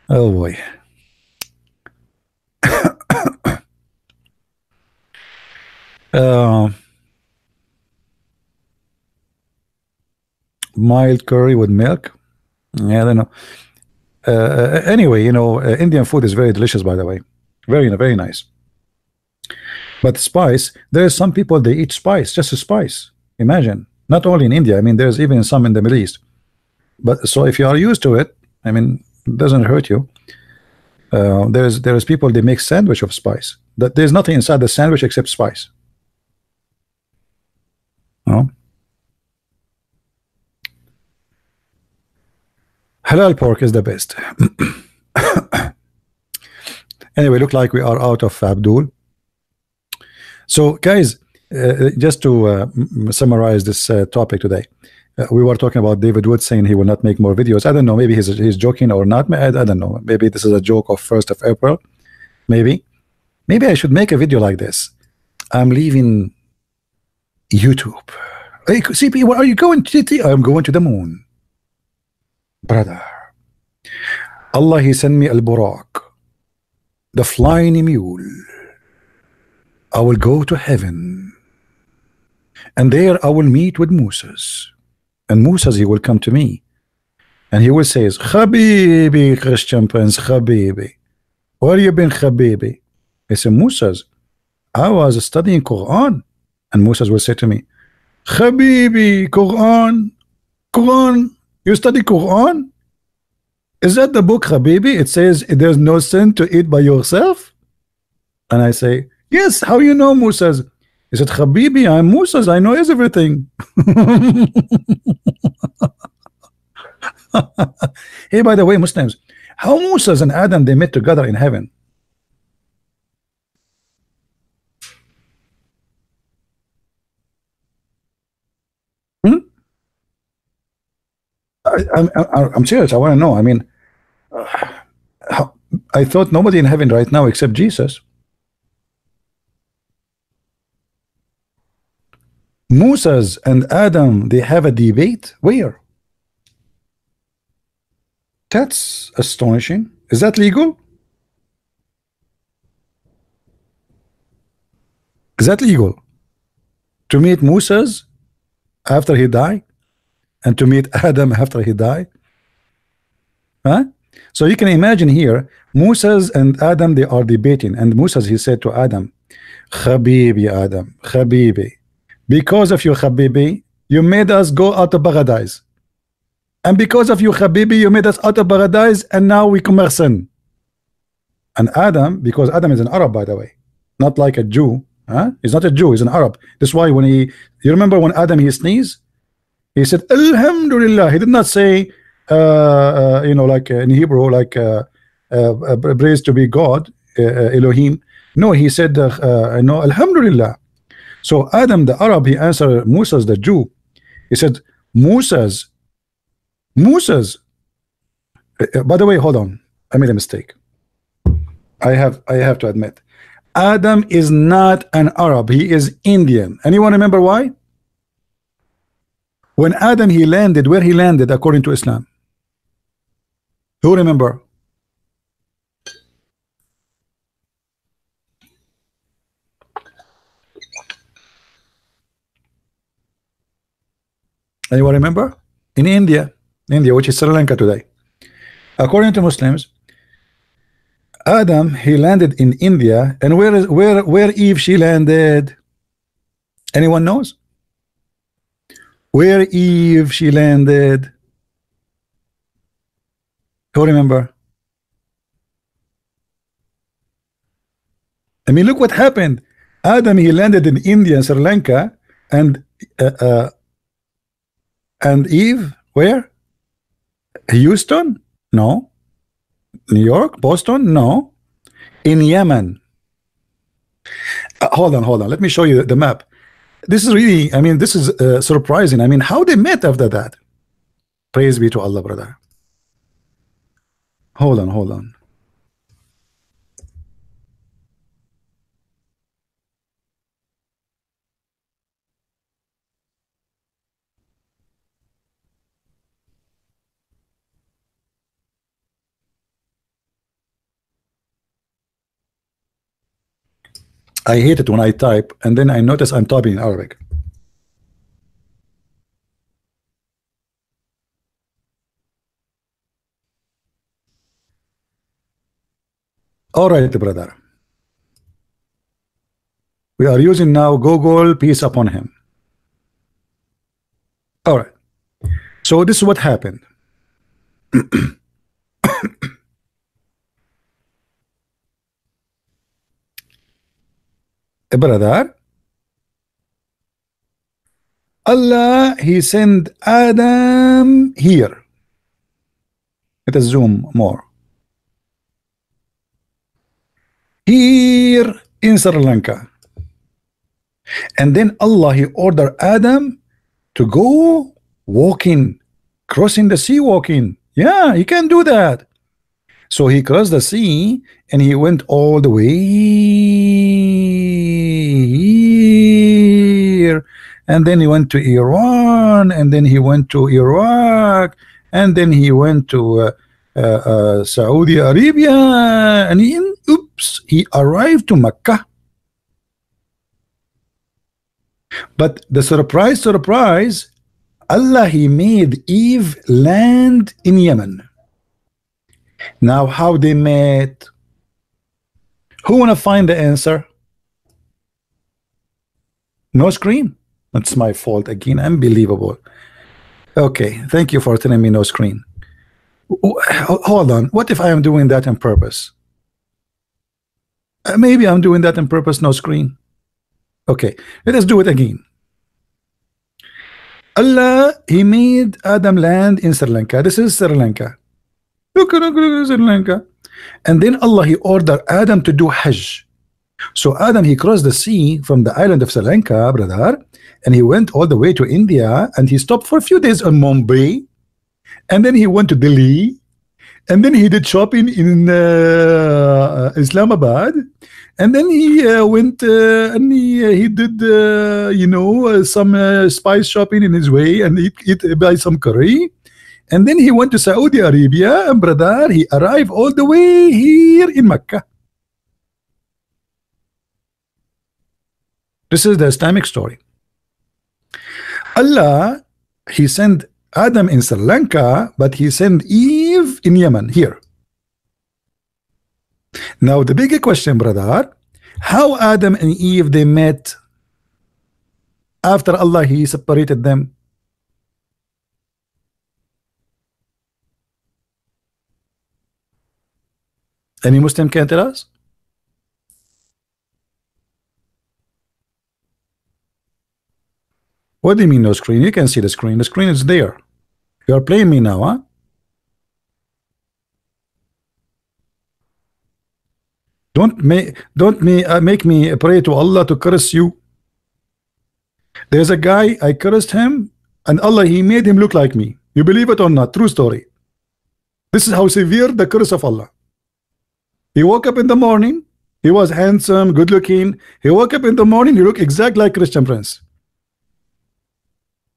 oh boy. uh, Mild curry with milk. Yeah, I don't know. Anyway, you know, Indian food is very delicious, by the way. Very, very nice. But spice, there's some people they eat spice, just a spice. Imagine, not only in India. I mean, there's even some in the Middle East. But so if you are used to it, I mean, it doesn't hurt you. There's people they make sandwich of spice. That there's nothing inside the sandwich except spice. No. Halal pork is the best. Anyway, look like we are out of Abdul. So, guys, just to summarize this topic today, we were talking about David Wood saying he will not make more videos. I don't know. Maybe he's joking or not. I don't know. Maybe this is a joke of 1st of April. Maybe I should make a video like this. I'm leaving YouTube. Hey, CP, where are you going to? I'm going to the moon, brother. Allah, he sent me al-Buraq, the flying mule. I will go to heaven, and there I will meet with Moses, and Moses, he will come to me, and he will say, Habibi, Christian Prince, Habibi, where you been, Habibi? I said, Moses, I was studying Quran. And Moses will say to me, Habibi, Quran, you study Quran? Is that the book, Habibi? It says there's no sin to eat by yourself. And I say, yes, how you know, Moses? He said, Habibi, I'm Moses, I know everything. Hey, by the way, Muslims, how Moses and Adam, they met together in heaven? I'm serious. I want to know. I mean, I thought nobody in heaven right now except Jesus. Moses and Adam, they have a debate. Where? That's astonishing. Is that legal? Is that legal? To meet Moses after he died? And to meet Adam after he died? Huh? So you can imagine here, Moses and Adam, they are debating, and Moses, he said to Adam, Habibi, Adam, Habibi, because of you, Habibi, you made us go out of paradise, and because of you, Habibi, you made us out of paradise, and now we commit sin. And Adam, because Adam is an Arab, by the way, not like a Jew, huh? He's not a Jew, he's an Arab. That's why when you remember when Adam, he sneezed, he said, Alhamdulillah. He did not say, you know, like in Hebrew, like praise to be God, Elohim. No, he said, no, Alhamdulillah. So Adam, the Arab, he answered Moses, the Jew. He said, Moses. By the way, hold on. I made a mistake. I have to admit, Adam is not an Arab. He is Indian. Anyone remember why? When Adam, he landed, where he landed according to Islam? Who remember? Anyone remember? In India, which is Sri Lanka today. According to Muslims, Adam, he landed in India, and where Eve, she landed? Anyone knows? Where Eve, she landed? Who remember? I mean, look what happened. Adam, he landed in India and Sri Lanka, and Eve, where? Houston? No. New York? Boston? No. In Yemen. Hold on. Let me show you the map. This is really, I mean, this is surprising. I mean, how they met after that? Praise be to Allah, brother. Hold on, hold on. I hate it when I type and then I notice I'm typing in Arabic. All right, brother. We are using now Google, peace upon him. All right. So this is what happened. Brother, Allah, he sent Adam here. Let us zoom more. Here in Sri Lanka. And then Allah, he ordered Adam to go walking, crossing the sea walking. Yeah, he can do that. So he crossed the sea and he went all the way here. And then he went to Iran, and then he went to Iraq, and then he went to Saudi Arabia, and he arrived to Mecca. But the surprise, Allah, he made Eve land in Yemen. Now, how they met? Who wanna find the answer? No screen. That's my fault again. Unbelievable. Okay, thank you for telling me no screen. Hold on. What if I am doing that on purpose? Maybe I'm doing that on purpose. No screen. Okay, let us do it again. Allah, he made Adam land in Sri Lanka. This is Sri Lanka. Look at Sri Lanka. And then Allah, he ordered Adam to do Hajj. So Adam, he crossed the sea from the island of Sri Lanka, brother, and he went all the way to India, and he stopped for a few days in Mumbai, and then he went to Delhi, and then he did shopping in Islamabad, and then he went and he did you know, some spice shopping in his way, and he buy some curry, and then he went to Saudi Arabia, and brother, he arrived all the way here in Mecca. This is the Islamic story. Allah, he sent Adam in Sri Lanka, but he sent Eve in Yemen here. Now the bigger question, brother, how Adam and Eve they met after Allah he separated them? Any Muslim can tell us? What do you mean no screen? You can see the screen. The screen is there. You are playing me now, huh? Don't make me pray to Allah to curse you. There's a guy, I cursed him, and Allah, he made him look like me. You believe it or not? True story. This is how severe the curse of Allah. He woke up in the morning, he was handsome, good looking. He woke up in the morning, he looked exactly like Christian Prince.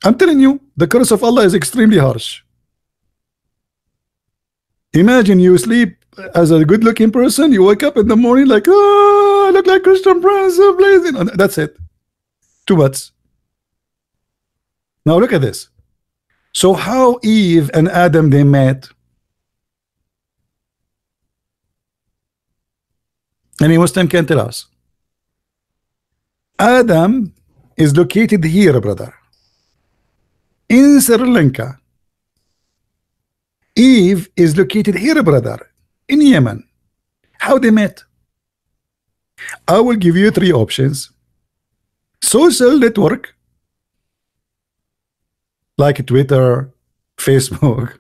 I'm telling you, the curse of Allah is extremely harsh. Imagine you sleep as a good-looking person, you wake up in the morning like, oh, I look like Christian Prince, blazing. That's it. Two butts. Now look at this. So how Eve and Adam they met? Any Muslim can tell us. Adam is located here, brother, in Sri Lanka. Eve is located here, brother, in Yemen. How they met? I will give you three options. Social network, like Twitter, Facebook.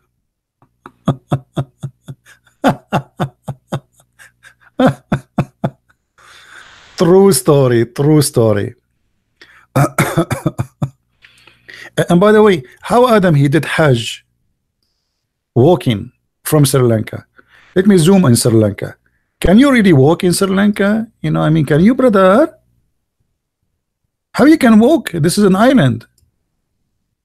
True story, true story. And by the way, how Adam he did Hajj walking from Sri Lanka? Let me zoom in Sri Lanka. Can you really walk in Sri Lanka? You know, I mean, can you, brother? How you can walk? This is an island.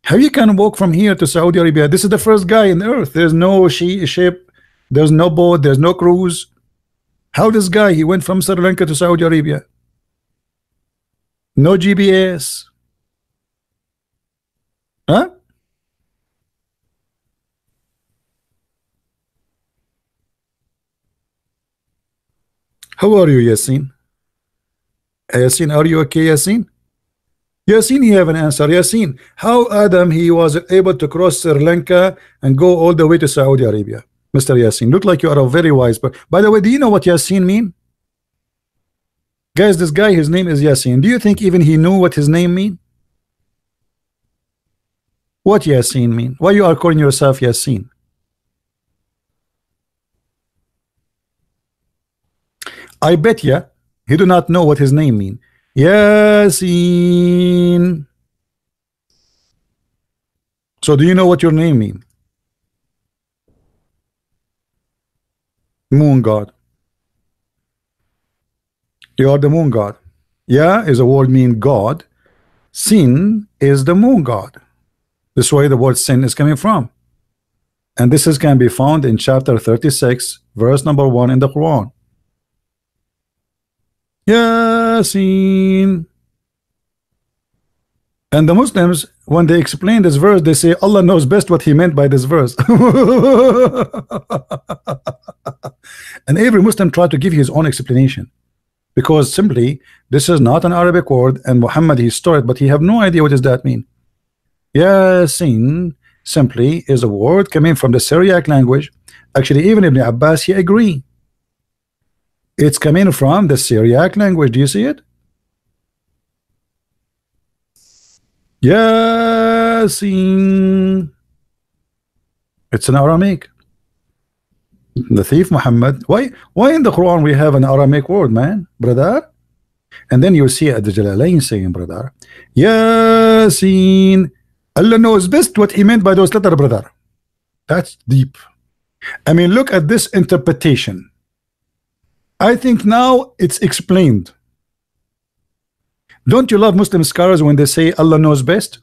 How you can walk from here to Saudi Arabia? This is the first guy in the earth. There's no ship, there's no boat, there's no cruise. How this guy he went from Sri Lanka to Saudi Arabia? No GPS. Huh? How are you, Yasin? Yasin, are you okay, Yasin? Yasin, you have an answer. Yasin, how Adam he was able to cross Sri Lanka and go all the way to Saudi Arabia? Mr. Yasin, look like you are a very wise. But by the way, do you know what Yasin mean? Guys, this guy, his name is Yasin. Do you think even he knew what his name mean? What Yasin mean? Why you are calling yourself Yasin? I bet you he do not know what his name mean. Yasin. So do you know what your name mean? Moon God. You are the moon god. Ya is a word mean God. Sin is the moon god. This is where the word sin is coming from. And this is can be found in chapter 36, verse number 1 in the Quran. Yasin. And the Muslims, when they explain this verse, they say Allah knows best what he meant by this verse. And every Muslim tried to give his own explanation, because simply this is not an Arabic word, and Muhammad he stole it, but he have no idea what does that mean. Yasin simply is a word coming from the Syriac language. Actually, even Ibn Abbas he agree. It's coming from the Syriac language. Do you see it? Yasin. It's an Aramaic. The thief Muhammad. Why in the Quran we have an Aramaic word, man, brother? And then you see at the Jalalain saying, brother, Yasin. Allah knows best what he meant by those letters, brother. That's deep. I mean, look at this interpretation. I think now it's explained. Don't you love Muslim scholars when they say Allah knows best?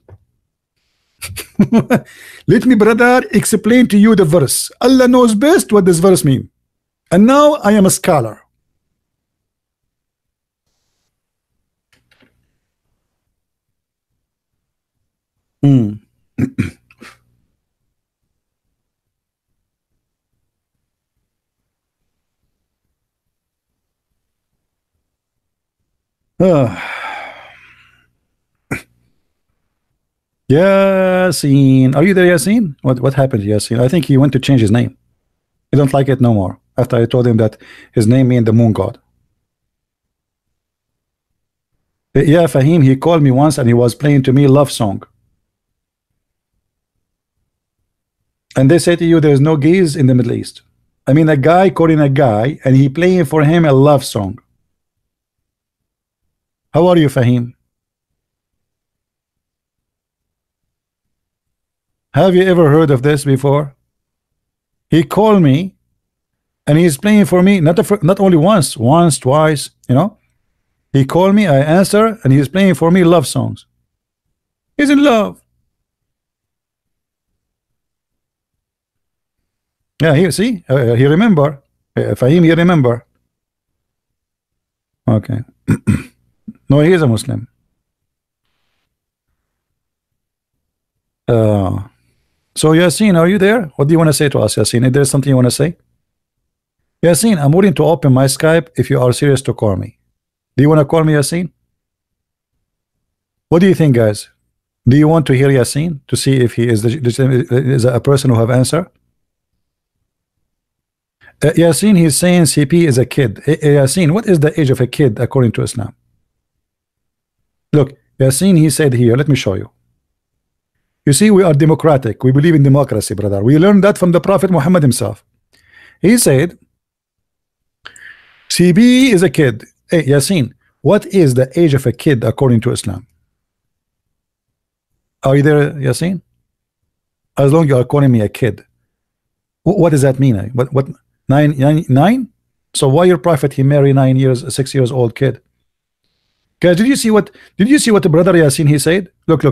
Let me, brother, explain to you the verse. Allah knows best what this verse means. And now I am a scholar. Yasin, are you there, Yasin? What happened to Yasin? I think he went to change his name. He don't like it no more after I told him that his name means the moon god. Yeah, Fahim, he called me once and he was playing to me love song. And they say to you there's no gays in the Middle East. I mean, a guy calling a guy and he playing for him a love song. How are you, Fahim? Have you ever heard of this before? He called me and he's playing for me not only once, twice, you know. He called me, I answer, and he's playing for me love songs. He's in love. Yeah, he see, he remember. Fahim, he remember. Okay. No, he is a Muslim. So Yasin, are you there? What do you want to say to us, Yasin? Is there something you want to say? Yasin, I'm willing to open my Skype if you are serious to call me. Do you want to call me, Yasin? What do you think, guys? Do you want to hear Yasin to see if he is a person who have answer? Yasin, he's saying CP is a kid. Yasin, what is the age of a kid according to Islam? Look, Yasin, he said here, let me show you. You see, we are democratic. We believe in democracy, brother. We learned that from the Prophet Muhammad himself. He said, CB is a kid. Hey, Yasin, what is the age of a kid according to Islam? Are you there, Yasin? As long as you are calling me a kid. What does that mean? What nine? So why your prophet he marry 6 years old kid? Guys, did you see what the brother Yasin he said? Look.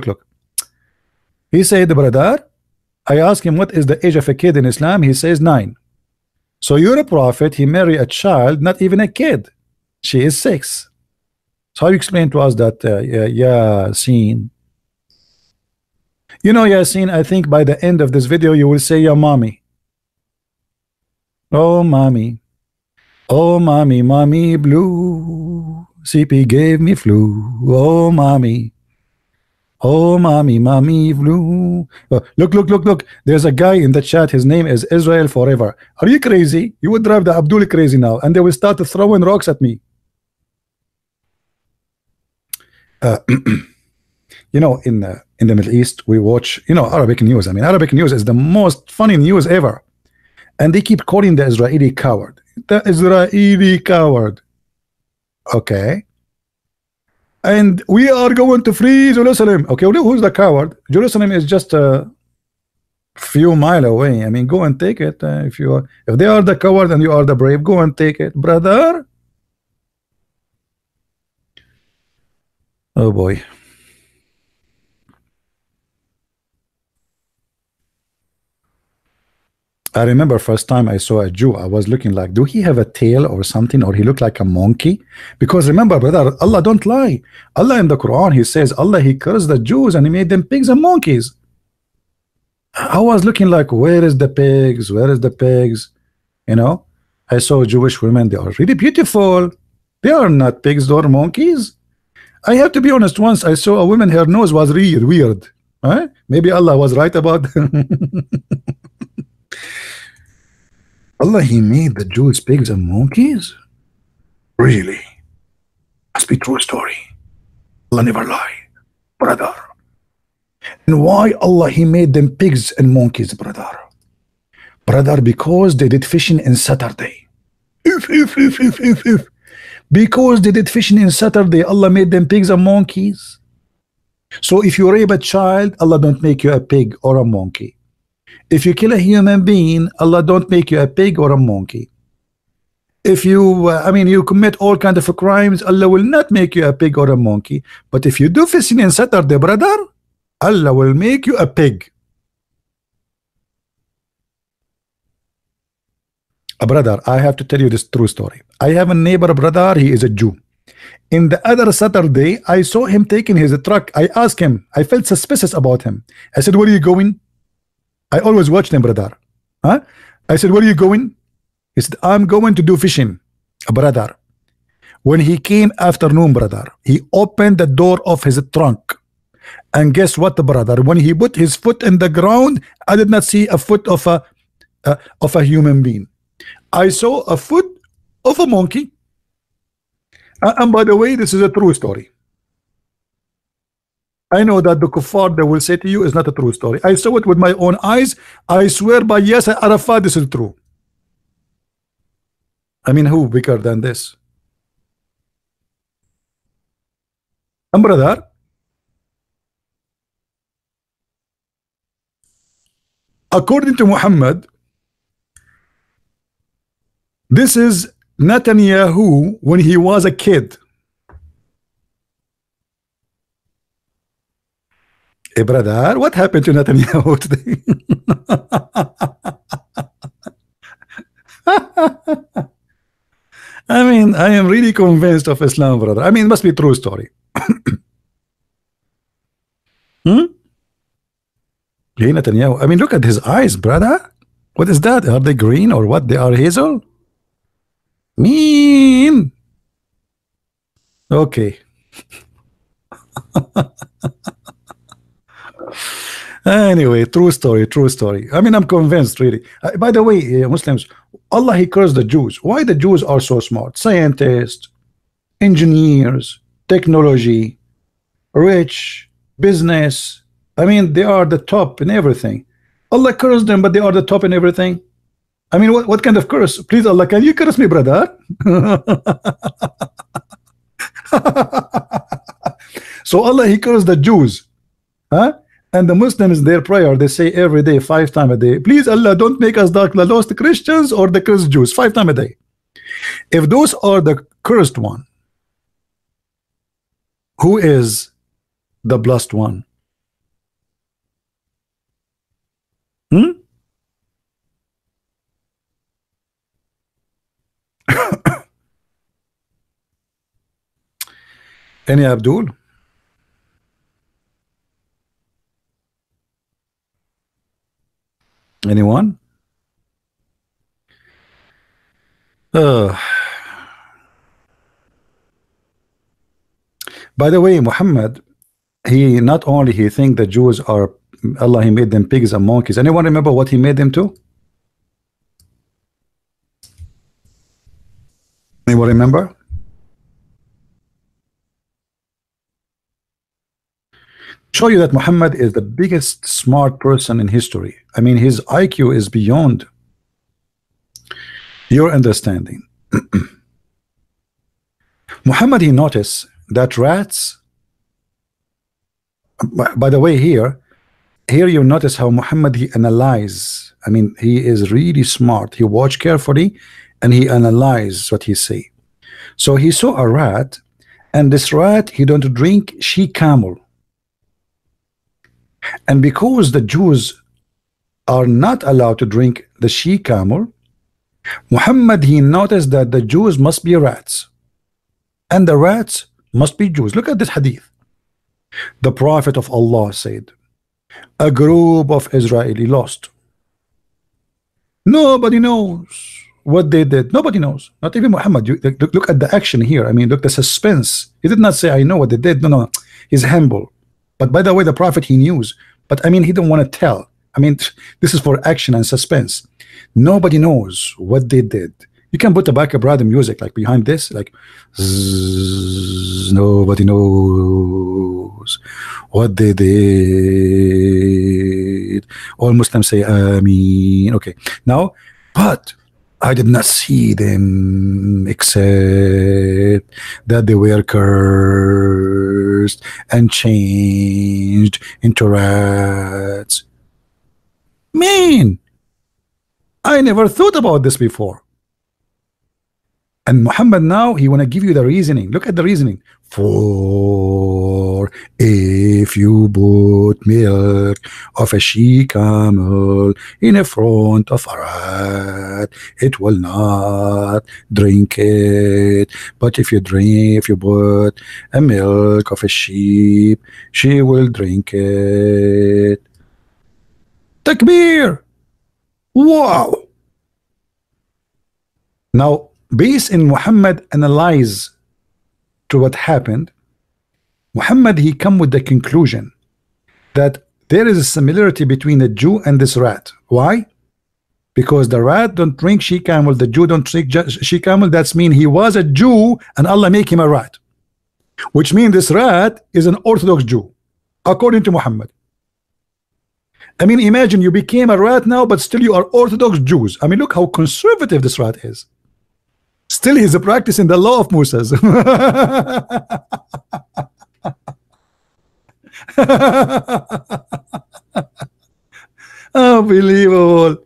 He said, brother, I asked him what is the age of a kid in Islam. He says 9. So you're a prophet, he marry a child, not even a kid. She is 6. So how you explain to us that Yasin? You know, Yasin, I think by the end of this video you will say, yeah, mommy. Oh, mommy. Oh, mommy, mommy blue. CP gave me flu. Oh, mommy. Oh, mommy, mommy blue. Oh, look. There's a guy in the chat. His name is Israel Forever. Are you crazy? You would drive the Abdul crazy now, and they will start throwing rocks at me. You know, in the Middle East, we watch, you know, Arabic news. I mean, Arabic news is the most funny news ever. And they keep calling the Israeli coward. The Israeli coward. Okay. And we are going to free Jerusalem. Okay, well, who's the coward? Jerusalem is just a few miles away. I mean, go and take it. If they are the coward and you are the brave, go and take it, brother. Oh boy. I remember first time I saw a Jew, I was looking like, do he have a tail or something, or he looked like a monkey? Because remember, brother, Allah don't lie. Allah in the Quran, he says, Allah, he cursed the Jews and he made them pigs and monkeys. I was looking like, where is the pigs? Where is the pigs? You know, I saw Jewish women, they are really beautiful. They are not pigs or monkeys. I have to be honest, once I saw a woman, her nose was really weird. Right? Maybe Allah was right about Allah, he made the Jews pigs and monkeys? Really? Must be true story. Allah never lie, brother. And why Allah, he made them pigs and monkeys, brother? Brother, because they did fishing in Saturday. If. Because they did fishing in Saturday, Allah made them pigs and monkeys. So if you rape a child, Allah don't make you a pig or a monkey. If you kill a human being, Allah don't make you a pig or a monkey. If you, you commit all kinds of crimes, Allah will not make you a pig or a monkey. But if you do fishing in Saturday, brother, Allah will make you a pig. Brother, I have to tell you this true story. I have a neighbor, brother, he is a Jew. In the other Saturday, I saw him taking his truck. I asked him, I felt suspicious about him. I said, where are you going? I always watch them, brother. Huh? I said, where are you going? He said, I'm going to do fishing. Brother, when he came afternoon, brother, he opened the door of his trunk. And guess what, brother? When he put his foot in the ground, I did not see a foot of a human being. I saw a foot of a monkey. And by the way, this is a true story. I know that the kuffar, they will say to you, is not a true story. I saw it with my own eyes. I swear by Yasser Arafat, this is true. I mean, who bigger than this? And brother, according to Muhammad, this is Netanyahu when he was a kid. Hey, brother, what happened to Netanyahu today? I mean, I am really convinced of Islam, brother. I mean, it must be a true story. Hey, Netanyahu. I mean, look at his eyes, brother. What is that? Are they green or what? They are hazel? Mean. Okay. Anyway, true story, true story. I mean, I'm convinced, really. By the way, Muslims, Allah, he cursed the Jews. Why the Jews are so smart? Scientists, engineers, technology, rich, business. I mean, they are the top in everything. Allah cursed them, but they are the top in everything. I mean, what kind of curse? Please, Allah, can you curse me, brother? So Allah, he cursed the Jews. Huh? And the Muslims, their prayer, they say every day, 5 times a day, please Allah, don't make us like the lost Christians or the cursed Jews, 5 times a day. If those are the cursed one, who is the blessed one? Hmm? Any Abdul? Anyone? By the way, Muhammad, he not only he think the Jews are Allah, he made them pigs and monkeys. Anyone remember what he made them to? Anyone remember? Show you that Muhammad is the biggest smart person in history. I mean, his IQ is beyond your understanding. Muhammad, he noticed that rats, by the way, here you notice how Muhammad, he analyze. I mean, he is really smart. He watch carefully and he analyze what he say. So he saw a rat, and this rat, he don't drink she camel. And because the Jews are not allowed to drink the she camel, Muhammad, he noticed that the Jews must be rats and the rats must be Jews. Look at this hadith. The Prophet of Allah said, a group of Israeli lost. Nobody knows what they did. Nobody knows, not even Muhammad. Look at the action here. I mean, look, the suspense. He did not say I know what they did. No, he's humble. But by the way, the Prophet, he knew, but I mean, he didn't want to tell. I mean, this is for action and suspense. Nobody knows what they did. You can put a backup random music like behind this, like zzz, nobody knows what they did. All Muslims say Ameen. Okay, now, but I did not see them except that they were cursed and changed into rats. Man, I never thought about this before. And Muhammad now, he want to give you the reasoning. Look at the reasoning. For if you put milk of a she camel in a front of a rat, it will not drink it. But if you put a milk of a sheep, she will drink it. Takbir! Wow! Now, based in Muhammad analyze to what happened, Muhammad, he come with the conclusion that there is a similarity between the Jew and this rat. Why? Because the rat don't drink she camel, the Jew don't drink she camel. That's mean he was a Jew and Allah make him a rat, which means this rat is an Orthodox Jew according to Muhammad. I mean, imagine you became a rat now, but still you are Orthodox Jews. I mean, look how conservative this rat is. Still he's practicing the law of Moses. Unbelievable.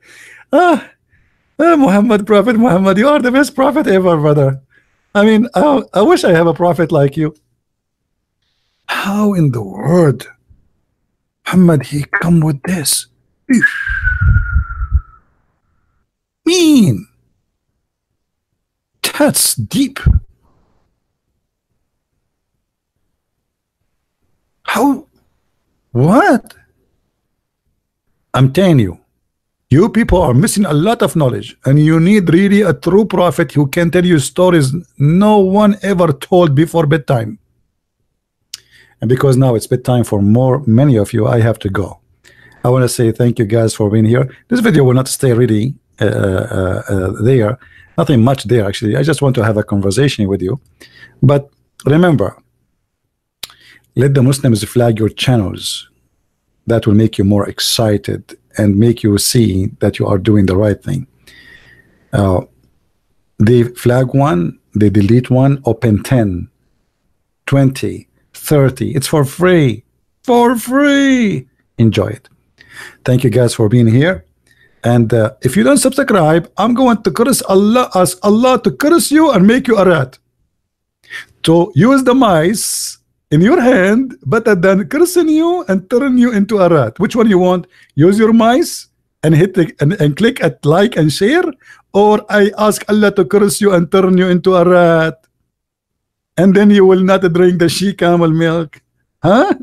Muhammad, Prophet Muhammad, you are the best prophet ever, brother. I mean, I wish I have a prophet like you. How in the world Muhammad, he come with this? Mean. That's deep. How? What? I'm telling you, you people are missing a lot of knowledge, and you need really a true prophet who can tell you stories no one ever told before bedtime. And because now it's bedtime for many of you, I have to go. I want to say thank you guys for being here. This video will not stay really there. Nothing much there, actually. I just want to have a conversation with you. But remember, let the Muslims flag your channels. That will make you more excited and make you see that you are doing the right thing. They flag one, they delete one, open 10, 20, 30. It's for free. For free. Enjoy it. Thank you guys for being here. And if you don't subscribe, I'm going to curse Allah, ask Allah to curse you and make you a rat. So use the mice in your hand, better than cursing you and turn you into a rat. Which one you want? Use your mice and hit the, and click at like and share, or I ask Allah to curse you and turn you into a rat, and then you will not drink the she camel milk, huh?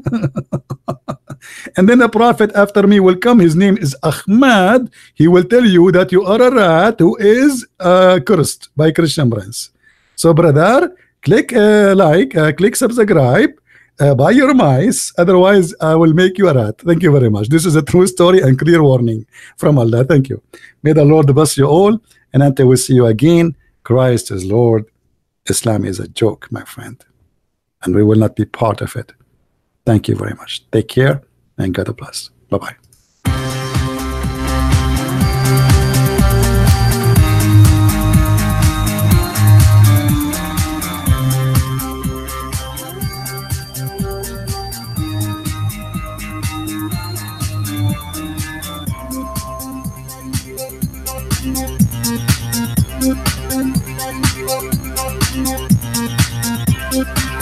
And then a prophet after me will come. His name is Ahmad. He will tell you that you are a rat who is cursed by Christian Prince. So brother, click like, click subscribe, buy your mice, otherwise I will make you a rat. Thank you very much. This is a true story and clear warning from Allah. Thank you. May the Lord bless you all, and until we see you again, Christ is Lord. Islam is a joke, my friend, and we will not be part of it. Thank you very much. Take care and God bless. Bye-bye. Thank you.